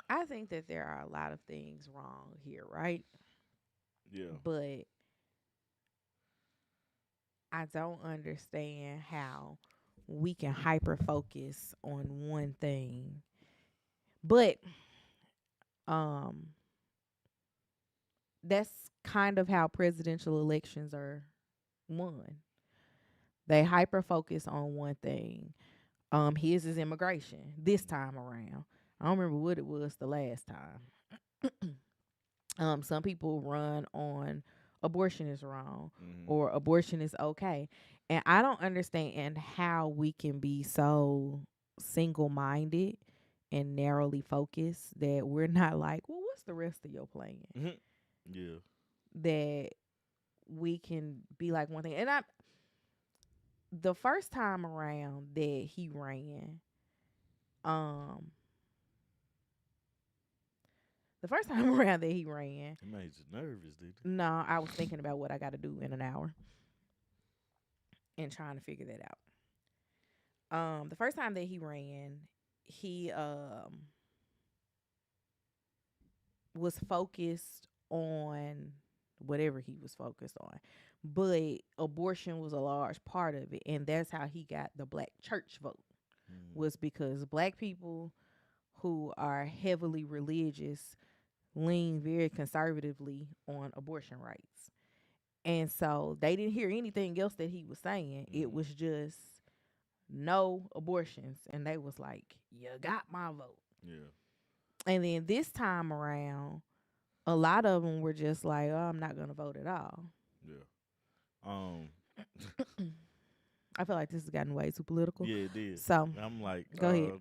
I think that there are a lot of things wrong here, right? Yeah. But I don't understand how we can hyper focus on one thing. But um that's kind of how presidential elections are won. They hyper focus on one thing. His is immigration this time around. I don't remember what it was the last time. Some people run on abortion is wrong Hmm. or abortion is okay. And I don't understand how we can be so single minded and narrowly focused that we're not like, well, what's the rest of your plan? Hmm. Yeah. That we can be like one thing. And the first time around that he ran, um, the first time around that he ran, It made you nervous, did no, I was thinking about what I got to do in an hour and trying to figure that out. The first time that he ran, he was focused on whatever he was focused on. But abortion was a large part of it, and that's how he got the black church vote. you? Was because black people who are heavily religious lean very conservatively on abortion rights. And so they didn't hear anything else that he was saying. It Mm-hmm. was just no abortions. And they was like, you got my vote. Yeah. And then this time around, a lot of them were just like, oh, I'm not going to vote at all. Yeah. Um. I feel like this has gotten way too political. Yeah, it did. So I'm like, go ahead.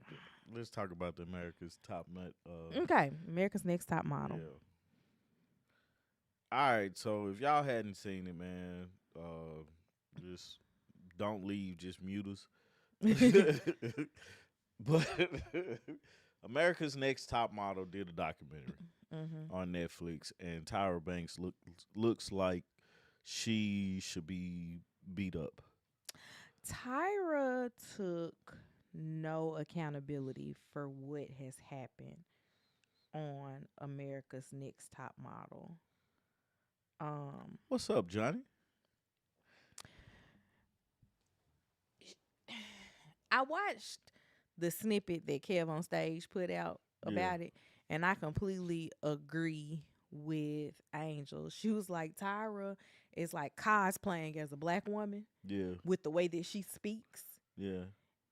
let's talk about the America's Top Nut. Okay. America's Next Top Model. Yeah. All right. So if y'all hadn't seen it, man, just don't leave. Just mute us. But America's Next Top Model did a documentary hmm on Netflix, and Tyra Banks looks like she should be beat up. Tyra took no accountability for what has happened on America's Next Top Model. Um, What's up, Johnny? I watched the snippet that Kev on stage put out Yeah, about it, and I completely agree with Angel. She was like, Tyra is like cosplaying as a black woman yeah, with the way that she speaks. yeah.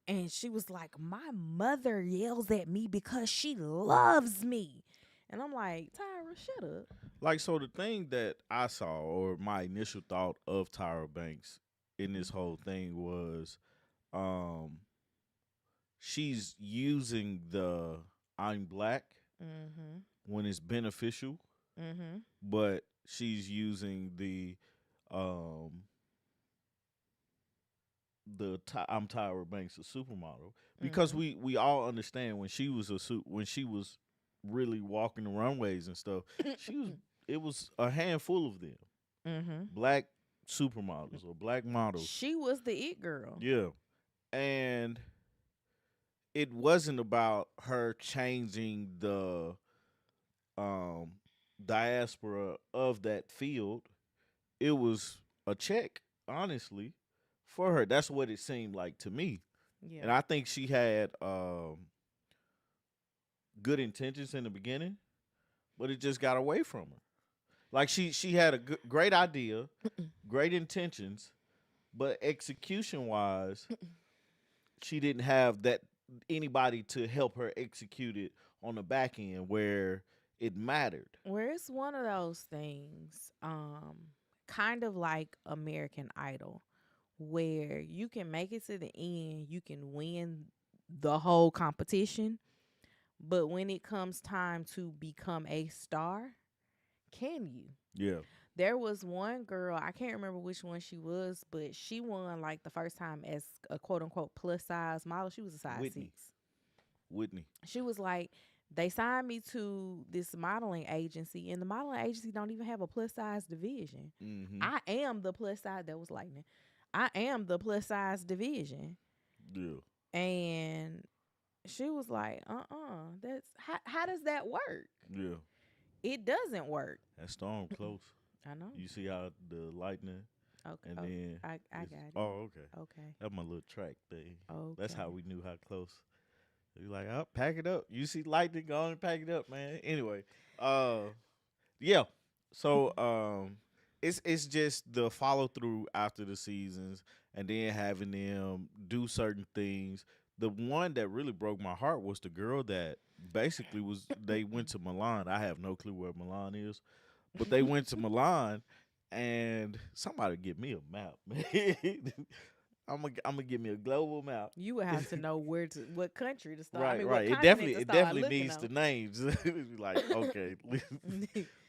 And she was like, my mother yells at me because she loves me. And I'm like, Tyra, shut up. Like, so the thing that I saw, or my initial thought of Tyra Banks in this whole thing was, um, she's using the "I'm black" Mm-hmm. when it's beneficial, Mm-hmm. but she's using um I'm Tyra Banks a supermodel because Mm-hmm. we all understand when she was when she was really walking the runways and stuff, she was it was a handful of them, Mm-hmm. black supermodels or black models. She was the it girl. Yeah. And it wasn't about her changing the um diaspora of that field. It was a check, honestly, for her. That's what it seemed like to me. Yeah. And I think she had good intentions in the beginning, but it just got away from her. Like she had a great idea, great intentions, but execution wise, she didn't have that anybody to help her execute it on the back end where it mattered. Where it's one of those things, kind of like American Idol, where you can make it to the end, you can win the whole competition, but when it comes time to become a star, can you? Yeah. There was one girl, I can't remember which one she was, but she won like the first time as a quote unquote plus size model. She was a size Whitney. 6. Whitney. She was like, they signed me to this modeling agency, and the modeling agency don't even have a plus size division. Mm-hmm. I am the plus size. That was lightning. I am the plus size division. Yeah. And she was like, that's how does that work? Yeah. It doesn't work. That storm close. I know. You see how the lightning Okay. and Oh, then I it's- got it. Oh, okay. Okay. That's my little track thing. Okay. That's how we knew how close. You like, oh, pack it up. You see lightning, go on and pack it up, man. Anyway, yeah. So it's just the follow through after the seasons, and then having them do certain things. The one that really broke my heart was the girl that basically was they went to Milan. I have no clue where Milan is, but they went to Milan, and somebody give me a map, man. I'm gonna give me a global map. You would have to know what country to start. I Right, mean, right. what It continent definitely to start needs the looking names. Like, okay. But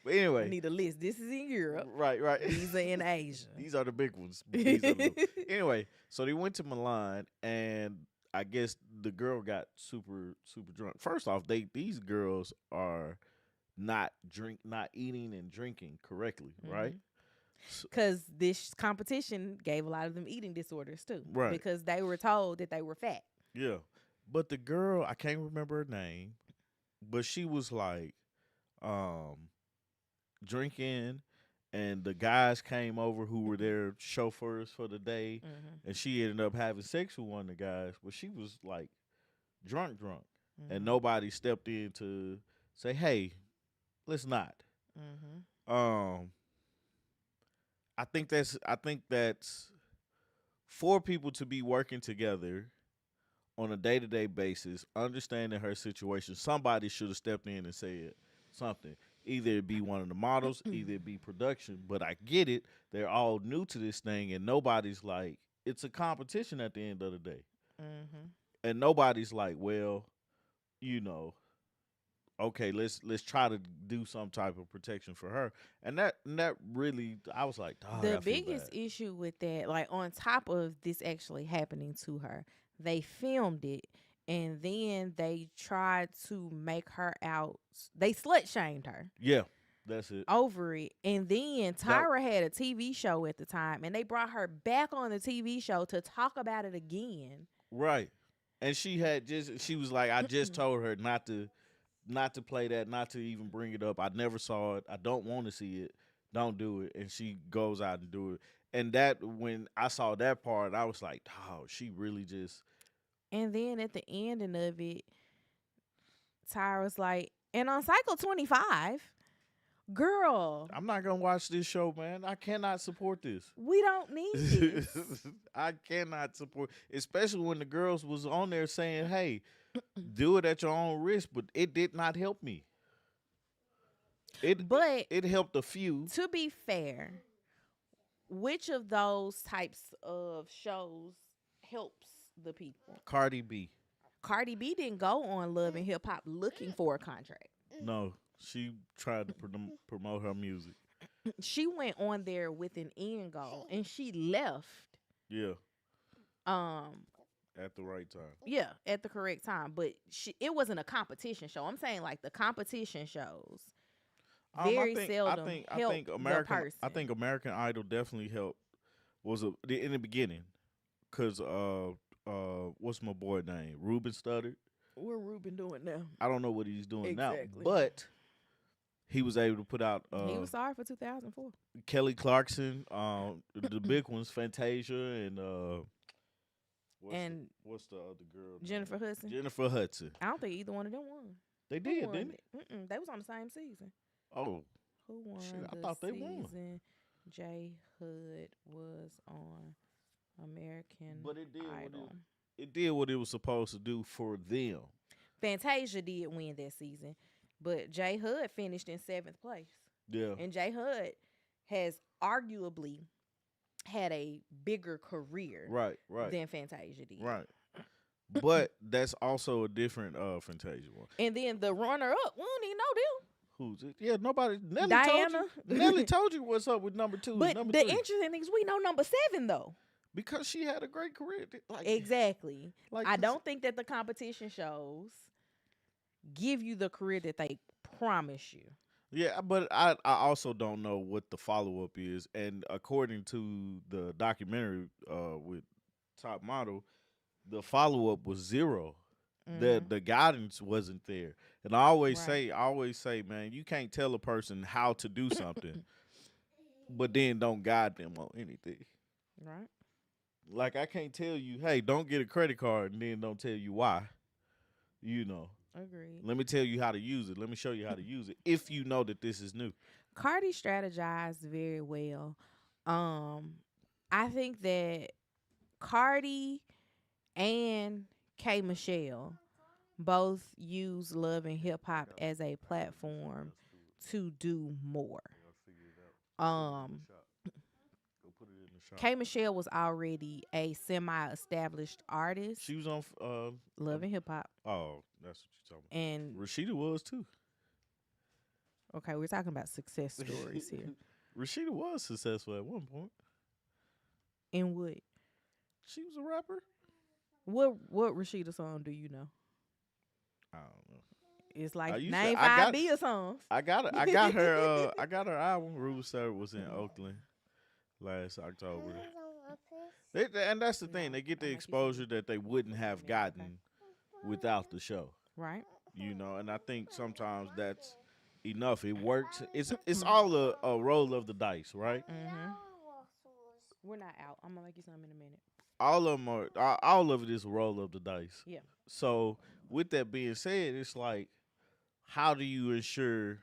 I anyway, need a list. This is in Europe. right. These are in Asia. These are the big ones. These are the anyway, so they went to Milan, and I guess the girl got super drunk. First off, these girls are not eating and drinking correctly, right? Because this competition gave a lot of them eating disorders too. Right. Because they were told that they were fat. Yeah. But the girl, I can't remember her name, but she was like drinking, and the guys came over who were their chauffeurs for the day, and she ended up having sex with one of the guys, but she was like drunk, and nobody stepped in to say, "Hey, let's not." Um, I think that's for people to be working together on a day to day basis, understanding her situation. Somebody should have stepped in and said something. Either it be one of the models, either it be production. But I get it; they're all new to this thing, and nobody's like, it's a competition at the end of the day, and nobody's like, well, you know, okay, let's try to do some type of protection for her. And that really, I was like, dog, The I feel biggest bad. issue with that, like on top of this actually happening to her, they filmed it and then they tried to make her out. They slut shamed her Yeah, that's it. over it. And then Tyra had a TV show at the time and they brought her back on the TV show to talk about it again. Right. And she was like, I just told her not to play that, not to even bring it up. I never saw it. I don't want to see it. Don't do it. And she goes out and do it. And that when I saw that part, I was like, oh, she really just. And then at the ending of it, Tyra was like, and on cycle 25, girl, I'm not gonna watch this show, man. I cannot support this. we don't need this. I cannot support, especially when the girls was on there saying, "Hey, do it at your own risk," but it did not help me. But it helped a few. to be fair, which of those types of shows helps the people? Cardi B. Cardi B didn't go on Love and Hip Hop looking for a contract. No, she tried to promote her music. She went on there with an end goal and she left. Yeah. Um At the right time. Yeah, at the correct time. But it wasn't a competition show. I'm saying like the competition shows very seldom help the person. I think American Idol definitely helped. In the beginning, cause what's my boy name? Ruben Studdard. What Ruben doing now? I don't know what he's doing now, Exactly. but he was able to put out. He was sorry for 2004. Kelly Clarkson, the big ones, Fantasia, and what's the other girl? Jennifer Hudson. Jennifer Hudson. I don't think either one of them won. They Who did, won didn't it? They was on the same season. Oh, Who won shit, I the thought they season? won. J Hood was on American But it did Idol. it did what it was supposed to do for them. Fantasia did win that season, but J Hood finished in 7th place. Yeah. And J Hood has arguably had a bigger career Right, right, than Fantasia did. right. But that's also a different Fantasia one. And then the runner up, we don't even know Who's it? Yeah, nobody. them. Nelly told Diana. you. Nelly told you what's up with number two and But number the three interesting thing is we know number 7 though. because she had a great career. Like Exactly. like I this- don't think that the competition shows give you the career that they promise you. Yeah, but I also don't know what the follow up is. And according to the documentary with Top Model, the follow up was zero. The guidance wasn't there. And Right. I always say, man, you can't tell a person how to do something, but then don't guide them on anything. Right. Like I can't tell you, hey, don't get a credit card, and then don't tell you why. You know, Agreed. let me tell you how to use it. Let me show you how to use it if you know that this is new. Cardi strategized very well. Um, I think that Cardi and K Michelle both use love and hip hop as a platform to do more. Um, Go put it in the shop. K Michelle was already a semi-established artist, She was on. love and hip hop, Oh, that's what you're talking and about. Rashida was too. okay, we're talking about success stories here. Rashida was successful at one point. And what She was a rapper. what Rashida song do you know? I don't know. It's I like used to- name I 5 got- Bia songs. I got it. I got her. I got her album. Ruby Sir was in Oakland last October. And that's the thing. No, They get the I'll make you exposure that they wouldn't have Okay. gotten without the show. Right. You know, and I think sometimes that's enough. It works. It's all a roll of the dice, right? Mm-hmm. We're not out. I'm gonna make you something in a minute. All of them are. All of it is a roll of the dice. Yeah. So with that being said, it's like, how do you ensure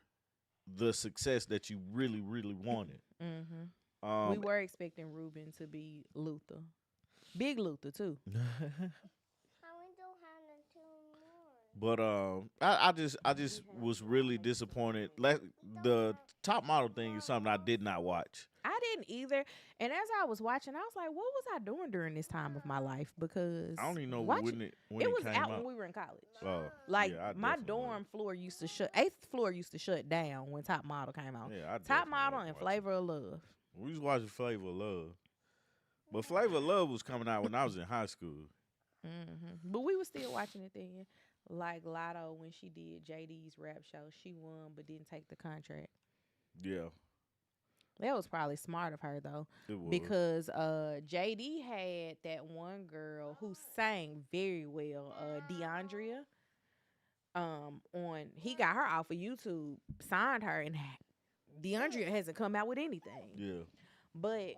the success that you really, really wanted? Mm-hmm. We were expecting Ruben to be Luther, big Luther too. But I just was really disappointed. The Top Model thing is something I did not watch. I didn't either. And as I was watching, I was like, "What was I doing during this time of my life?" Because I don't even know watch- when it was came out out. when we were in college. Oh, Like yeah, I my definitely dorm floor used to shut. 8th floor used to shut down when Top Model came out. Yeah, I Top definitely Model wasn't and watching. Flavor of Love. We was watching Flavor of Love, but Flavor of Love was coming out when I was in high school. Mm-hmm. But we were still watching it then. Like Lotto when she did JD's rap show, she won but didn't take the contract. Yeah, That was probably smart of her though, it was. because JD had that one girl who sang very well, DeAndrea. On he got her off of YouTube, signed her, and DeAndrea hasn't come out with anything. Yeah, But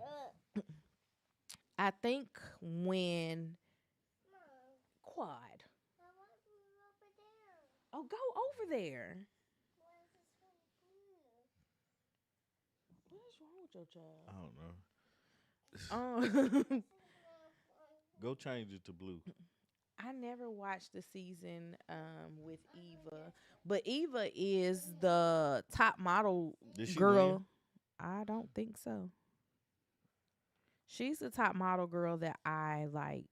I think when Quad, oh, go over there. What's wrong with your I don't know. child? Go change it to blue. I never watched the season with Eva, but Eva is the top model Did she girl. win? I don't think so. She's the top model girl that I like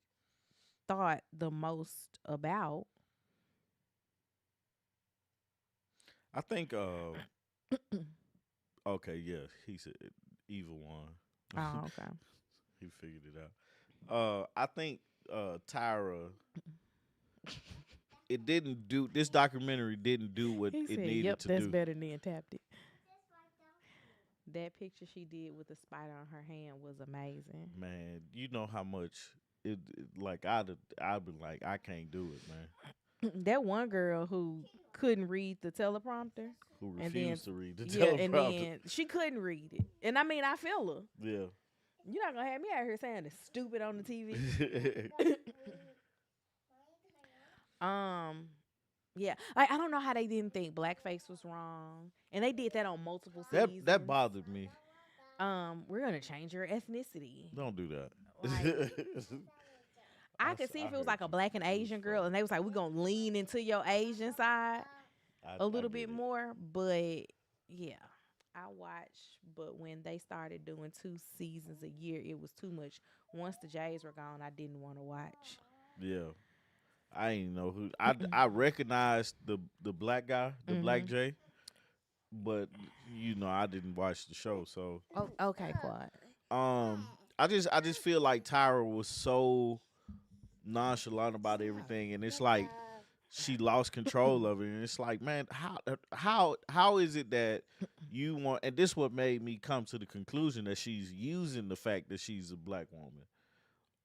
thought the most about. I think. Okay, yeah, he said Eva won. Oh, okay. He figured it out. I think Tyra. It didn't do. This documentary didn't do what He it said, needed "Yep, to that's do. better than tapped it." That picture she did with the spider on her hand was amazing. Man, you know how much like I'd been like I can't do it, man. That one girl who couldn't read the teleprompter. Who And then- refused to read the Yeah, and teleprompter? then she couldn't read it. And I mean, I feel her. Yeah. You're not gonna have me out here saying it's stupid on the TV. Yeah, like I don't know how they didn't think blackface was wrong, and they did that on multiple seasons. that bothered me. We're gonna change your ethnicity. Don't do that. Like, I could see if it was like a black and Asian girl, and they was like, "We're gonna lean into your Asian side a little bit more," but yeah. I watched, but when they started doing 2 seasons a year, it was too much. Once the Jays were gone, I didn't want to watch. Yeah, I ain't know who. I recognized the black guy, the black Mhm. Jay, but I didn't watch the show. So Oh, okay, Quad. um, I just feel like Tyra was so nonchalant about everything, and it's like she lost control of it, and it's like, man, how is it that you want? And this what made me come to the conclusion that she's using the fact that she's a black woman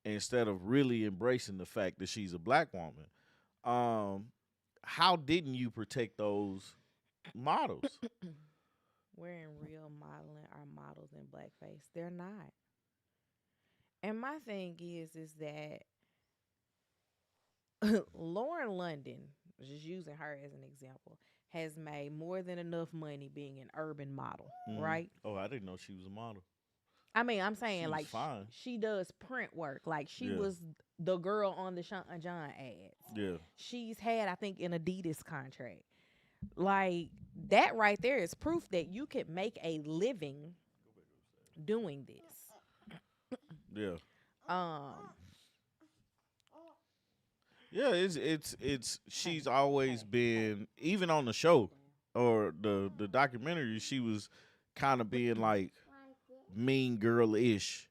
instead of really embracing the fact that she's a black woman. Um, how didn't you protect those models? Wearing real modeling are models in blackface. They're not. And my thing is that Lauren London, just using her as an example, has made more than enough money being an urban model, right? Oh, I didn't know she was a model. I mean, I'm She saying was like fine. she does print work. Like she Yeah, was the girl on the Sean John ads. yeah, She's had, I think, an Adidas contract. Like that right there is proof that you could make a living doing this. yeah, Um, yeah. It's she's hey, always hey, been, even on the show or the documentary. She was kind of being like mean girl ish.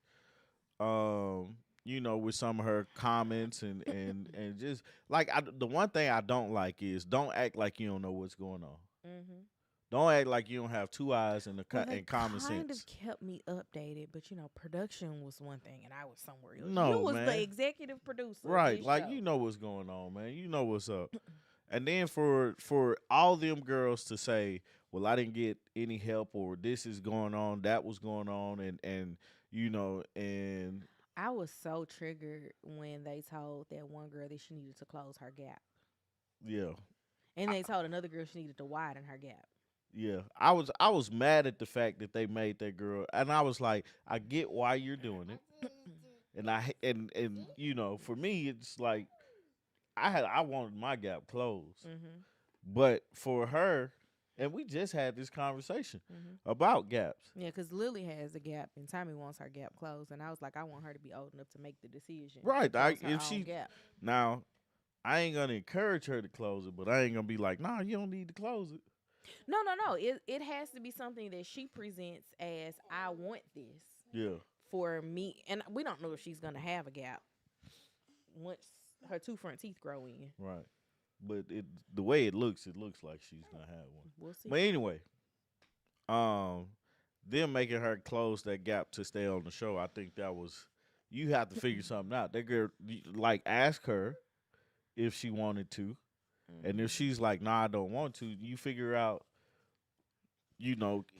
With some of her comments and just like the one thing I don't like is don't act like you don't know what's going on. hmm Don't act like you don't have two eyes and Well, they and common kind of sense. kept me updated, but production was one thing, and I was somewhere else. You No, was the man. executive producer of Right. this Like you show. know what's going on, man. You know what's up. And then for all them girls to say, "Well, I didn't get any help," or "This is going on, that was going on," and and I was so triggered when they told that one girl that she needed to close her gap, yeah, and I, they told another girl she needed to widen her gap. yeah. I was mad at the fact that they made that girl, and I was like, I get why you're doing it, and for me, it's like I wanted my gap closed, hmm but for her, and we just had this conversation hmm about gaps. Yeah, because Lily has a gap, and Tommy wants her gap closed, and I was like, I want her to be old enough to make the decision to Right. close her If own she gap. now, I ain't gonna encourage her to close it, but I ain't gonna be like, nah, you don't need to close it. No, no, no. It has to be something that she presents as I want this Yeah. for me, and we don't know if she's gonna have a gap once her two front teeth grow in. Right. But the way it looks like she's gonna have one. We'll see. But anyway, um, them making her close that gap to stay on the show, I think that was, you have to figure something out. That girl, like, ask her if she wanted to, and if Mhm. she's like, nah, I don't want to, you figure out,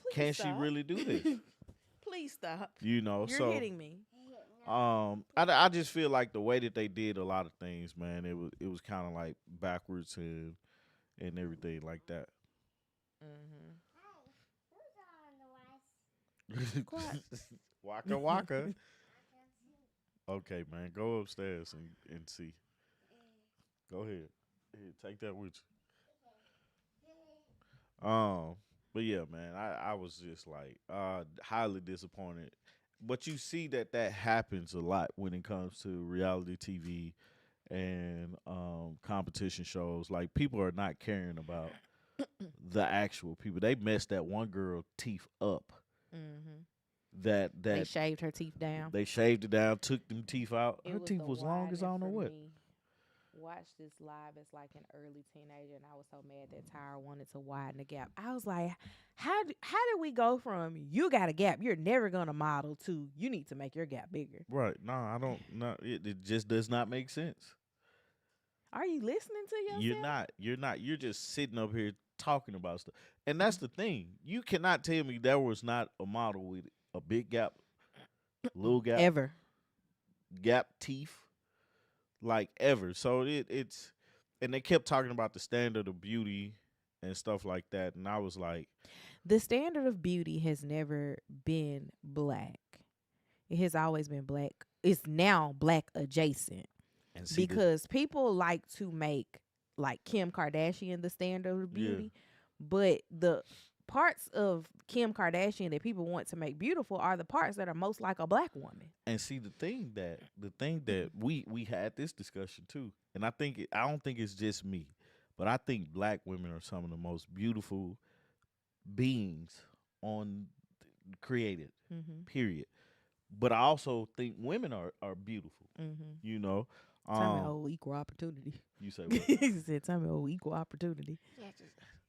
Please can she stop. really do this? Please stop. You're So hitting me. I just feel like the way that they did a lot of things, man, it was kind of like backwards and everything like that. hmm Quiet. Waka waka. Okay, man, go upstairs and see. Go ahead. Here, take that with you. But yeah, man, I was just like highly disappointed. But you see that happens a lot when it comes to reality TV and competition shows. Like, people are not caring about the actual people. They messed that one girl teeth up. hmm That They that shaved her teeth down. they shaved it down, took them teeth out. It Her was teeth the was long as I widening don't know for what. me. Watch this live as like an early teenager, and I was so mad that Tyra wanted to widen the gap. I was like, how did we go from you got a gap, you're never gonna model, to you need to make your gap bigger? Right? No, I don't. No, it just does not make sense. Are you listening to You're yourself? not. You're not. You're just sitting up here talking about stuff, and that's the thing. You cannot tell me there was not a model with a big gap, little gap, Ever. gap teeth, like ever. So it's, and they kept talking about the standard of beauty and stuff like that, and I was like, The standard of beauty has never been black. It has always been black. It's now black adjacent and see this, because people like to make like Kim Kardashian the standard of yeah, beauty, but the parts of Kim Kardashian that people want to make beautiful are the parts that are most like a black woman. And see the thing that we had this discussion too, and I don't think it's just me, but I think black women are some of the most beautiful beings on created. Mm-hmm. Period. But I also think women are beautiful. Mm-hmm. You know, Tell me, oh, equal opportunity. you say what? He said, "Tell me, oh, equal opportunity."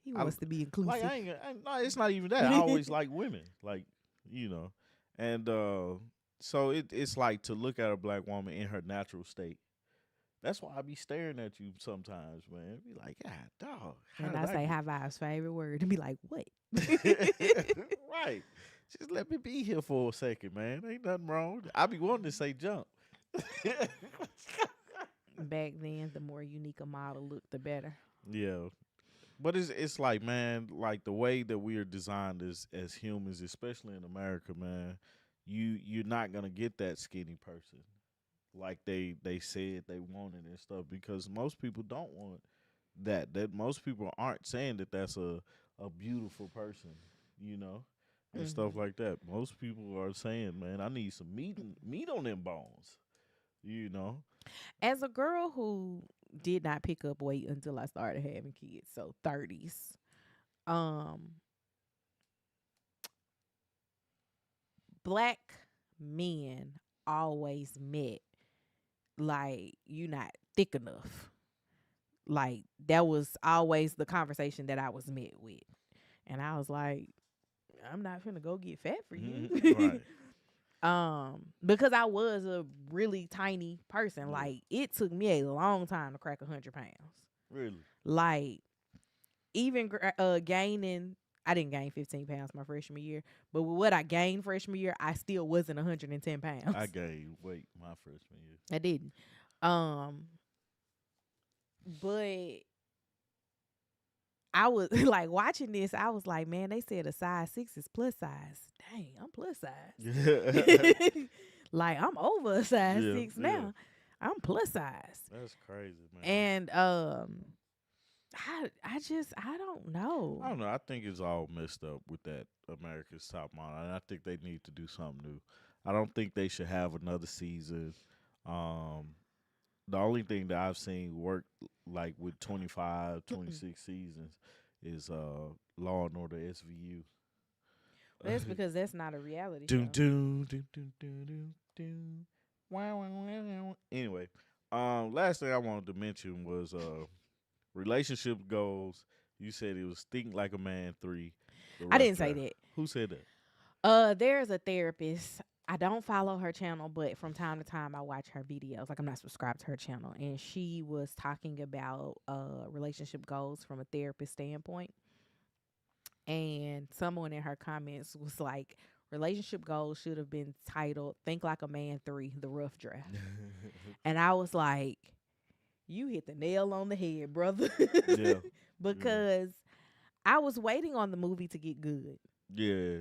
He I, wants to be inclusive. like no, it's not even that. I always like women, like you know, and so it's like to look at a black woman in her natural state. That's why I be staring at you sometimes, man. Be like, God, dog. How And did I say get-" high vibes favorite word and be like, what? right? Just let me be here for a second, man. Ain't nothing wrong. I be wanting to say jump. Back then, the more unique a model looked, the better. Yeah, but it's like, man, like the way that we are designed as humans, especially in America, man. You're not gonna get that skinny person like they said they wanted and stuff because most people don't want that. That most people aren't saying that that's a beautiful person, you know, and stuff Hmm. like that. Most people are saying, man, I need some meat on them bones, you know. As a girl who did not pick up weight until I started having kids, so 30s, um, black men always met like you not thick enough. Like that was always the conversation that I was met with. And I was like, I'm not finna go get fat for you. Right. Because I was a really tiny person. Yeah. Like it took me a long time to crack 100 pounds. Really. Like even gaining, I didn't gain 15 pounds my freshman year, but with what I gained freshman year, I still wasn't 110 pounds. I gained weight my freshman year. I didn't. Um, but I was like watching this. I was like, man, they said a size 6 is plus size. Dang, I'm plus size. Yeah. Like I'm over a size Yeah, 6 yeah. now. I'm plus size. That's crazy, man. And I don't know. I don't know. I think it's all messed up with that America's Top Model, and I think they need to do something new. I don't think they should have another season. Um, the only thing that I've seen work like with 25, 26 seasons is Law and Order SVU. That's because that's not a reality Doom show. doom doom doom doom doom doom. Wow, wow, wow, wow. Anyway, last thing I wanted to mention was relationship goals. You said it was Think Like a Man 3. The I rough didn't say draft. that. Who said that? There's a therapist. I don't follow her channel, but from time to time I watch her videos. Like I'm not subscribed to her channel, and she was talking about relationship goals from a therapist standpoint. And someone in her comments was like, relationship goals should have been titled "Think Like a Man 3: The Rough Draft." And I was like, you hit the nail on the head, brother. Yeah, Because I was waiting on the movie to get good. yeah,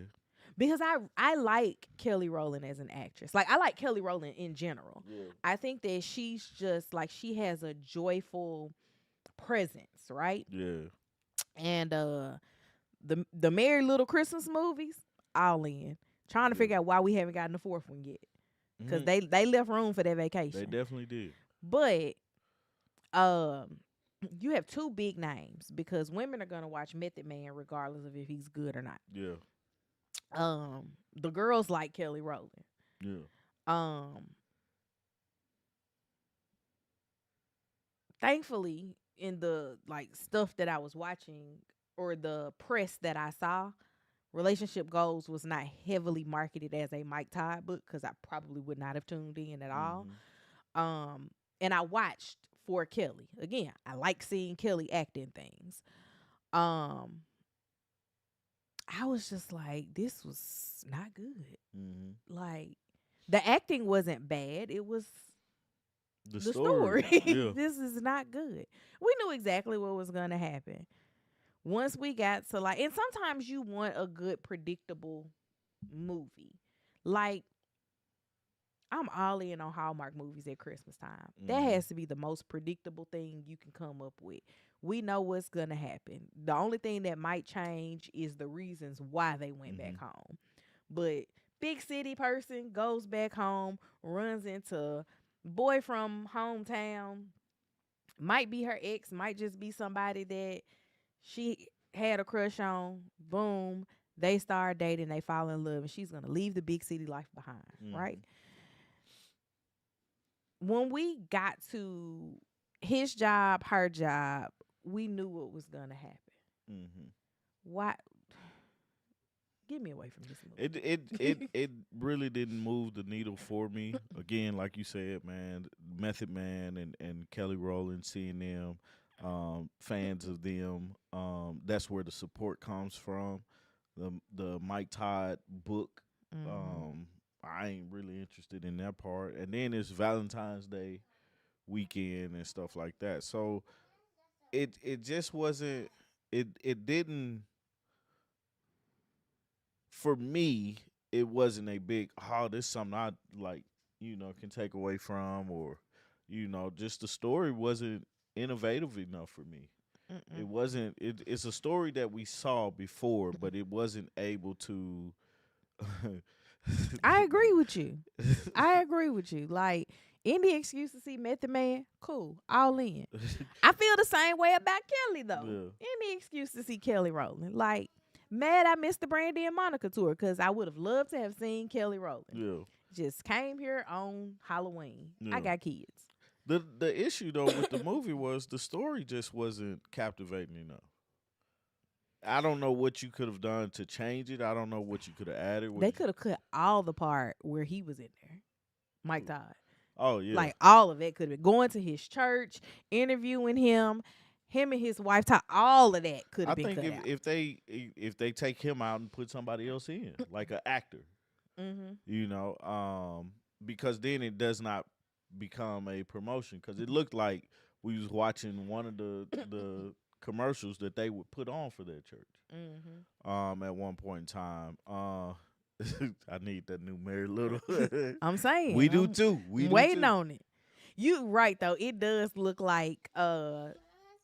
Because I like Kelly Rowland as an actress. Like I like Kelly Rowland in general. yeah, I think that she's just like she has a joyful presence, right? yeah. And the Merry Little Christmas movies, all in. Trying to Yeah. figure out why we haven't gotten the fourth one yet. Because Mhm. they left room for that They vacation. definitely did. But um you have two big names because women are gonna watch Method Man regardless of if he's good or not. Yeah, The girls like Kelly Rowland. yeah, Um Thankfully in the like stuff that I was watching or the press that I saw, Relationship Goals was not heavily marketed as a Mike Todd book because I probably would not have tuned in at all. hmm And I watched for Kelly. Again, I like seeing Kelly act in things. Um, I was just like, this was not good. hmm Like, the acting wasn't bad. It was The the story. story. Yeah, This is not good. We knew exactly what was going to happen. Once we got to like, and sometimes you want a good, predictable movie. Like, I'm all in on Hallmark movies at Christmas time. That Mm-hmm. has to be the most predictable thing you can come up with. We know what's gonna happen. The only thing that might change is the reasons why they went Mm-hmm. back home. But big city person goes back home, runs into boy from hometown, might be her ex, might just be somebody that she had a crush on. Boom, they start dating, they fall in love, and she's gonna leave the big city life behind, Mm-hmm. right? When we got to his job, her job, we knew what was gonna happen. Mm-hmm. Why? Get me away from this It movie. it it it really didn't move the needle for me. Again, like you said, man, Method Man and Kelly Rowland, seeing them, fans of them. That's where the support comes from. The Mike Todd book. Mm-hmm. Um, I ain't really interested in that part. And then it's Valentine's Day weekend and stuff like that. So it just wasn't. It didn't, for me, it wasn't a big, oh, this is something I like, can take away from, or, just the story wasn't innovative enough for me. It Mm-mm. wasn't. It's a story that we saw before, but it wasn't able to. I agree with you. I agree with you. Like any excuse to see Method Man, cool, all in. I feel the same way about Kelly though. Yeah, Any excuse to see Kelly Rowland, like mad I missed the Brandy and Monica tour because I would have loved to have seen Kelly Rowland. yeah, Just came here on Halloween. I yeah. got kids. The issue though with the movie was the story just wasn't captivating enough. I don't know what you could have done to change it. I don't know what you could have added. They could have cut all the part where he was in there, Mike Todd. Oh yeah. Like all of it could have been going to his church, interviewing him and his wife. All of that could I have been think cut if out. if they take him out and put somebody else in, like an actor, Mm-hmm. you know, because then it does not become a promotion. Because it looked like we was watching one of the commercials that they would put on for their church. Mm-hmm. At one point in time, I need that new Mary Little. I'm saying We do too. We I'm do waiting too. on it. You right though. It does look like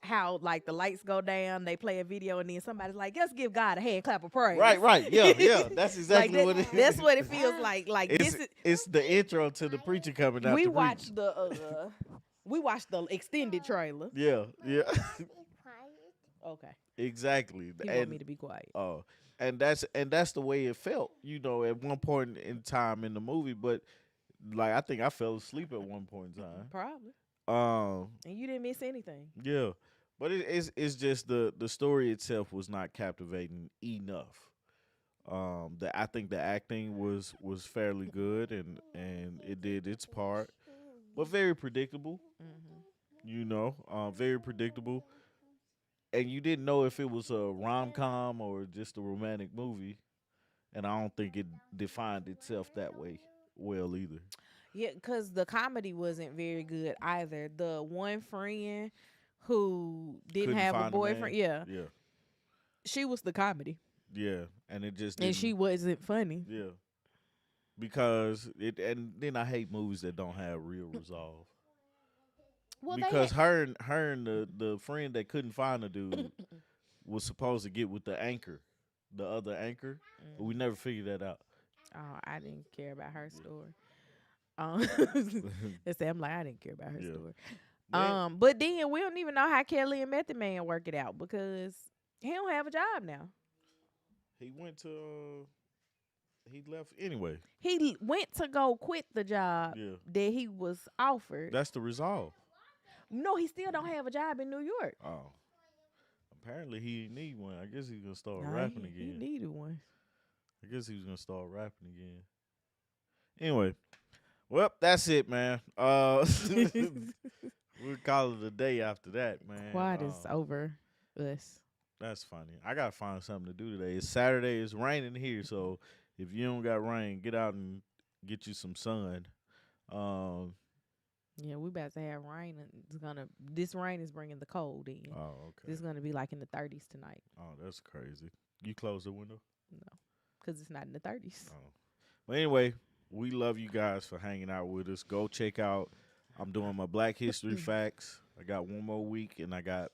how like the lights go down, they play a video, and then somebody's like, "Let's give God a hand clap of praise." Right, right, yeah, yeah. That's Like exactly that, what it that's is. what it feels like. Like It's this is it's the intro to the preacher coming out we to preach. watched the we watched the extended trailer. Yeah, yeah, Okay, exactly. he want me to be quiet. Uh, and that's the way it felt, at one point in time in the movie. But like, I think I fell asleep at one point in time. Probably, Um, and you didn't miss anything. yeah, but it's just the story itself was not captivating enough. I think the acting was fairly good, and it did its part, but very predictable. Mm-hmm. Very predictable, and you didn't know if it was a rom com or just a romantic movie, and I don't think it defined itself that way well either. Yeah, because the comedy wasn't very good either. The one friend who didn't Couldn't have a find a man. boyfriend, yeah, Yeah, she was the comedy, yeah, and it just and she didn't. wasn't funny. Yeah, because and then I hate movies that don't have real resolve. Well, they Because her and the friend that couldn't find a dude was supposed to get with the anchor, the other anchor, but we never figured that out. oh, I didn't care about her Yeah. story. They say I'm like I didn't care about her Yeah. story. Man, But then we don't even know how Kelly and Method Man work it out because he don't have a job now. he went to he left anyway. Went to go quit the job Yeah. that he was offered. That's the resolve. No, he still don't have a job in New York. Oh. Apparently he didn't need one. I guess he's gonna start Nah, rapping he again. needed one. I guess he was gonna start rapping again. Anyway, well, that's it, man. We'll call it a day after that, man. Quiet is over us. That's funny. I gotta find something to do today. It's Saturday. It's raining here, so if you don't got rain, get out and get you some sun. Um. Yeah, we about to have rain. And this rain is bringing the cold in. Oh, okay. It's gonna be like in the 30s tonight. Oh, that's crazy. You close the window. No, because it's not in the 30s. Oh. But anyway, We love you guys for hanging out with us. Go check out. I'm doing my Black History facts. I got one more week, and I got.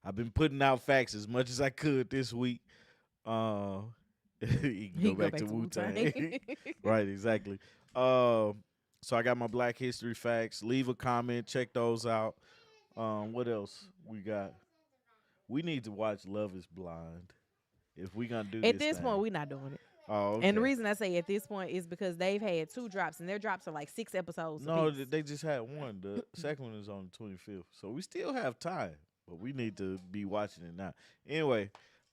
I've been putting out facts as much as I could this week. Uh, you can He go can go back back to to Wu Wu Tang. Tang. Right, exactly. So I got my Black History facts. Leave a comment. Check those out. What else we got? We need to watch Love Is Blind if we gonna do At this this point, thing. we're not doing it. Oh, And the okay. reason I say at this point is because they've had two drops, and their drops are like 6 episodes No, apiece. they just had one. The second one is on the 25th, so we still have time, but we need to be watching it now. Anyway,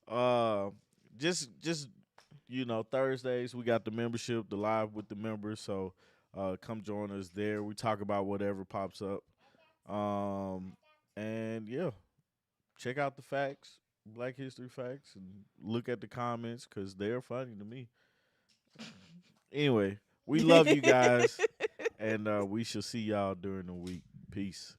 uh, just Thursdays we got the membership, the live with the members. So, come join us there. We talk about whatever pops up. Um, and yeah, check out the facts, Black History facts, and look at the comments because they're funny to me. Anyway, we love you guys, and we shall see y'all during the week. Peace.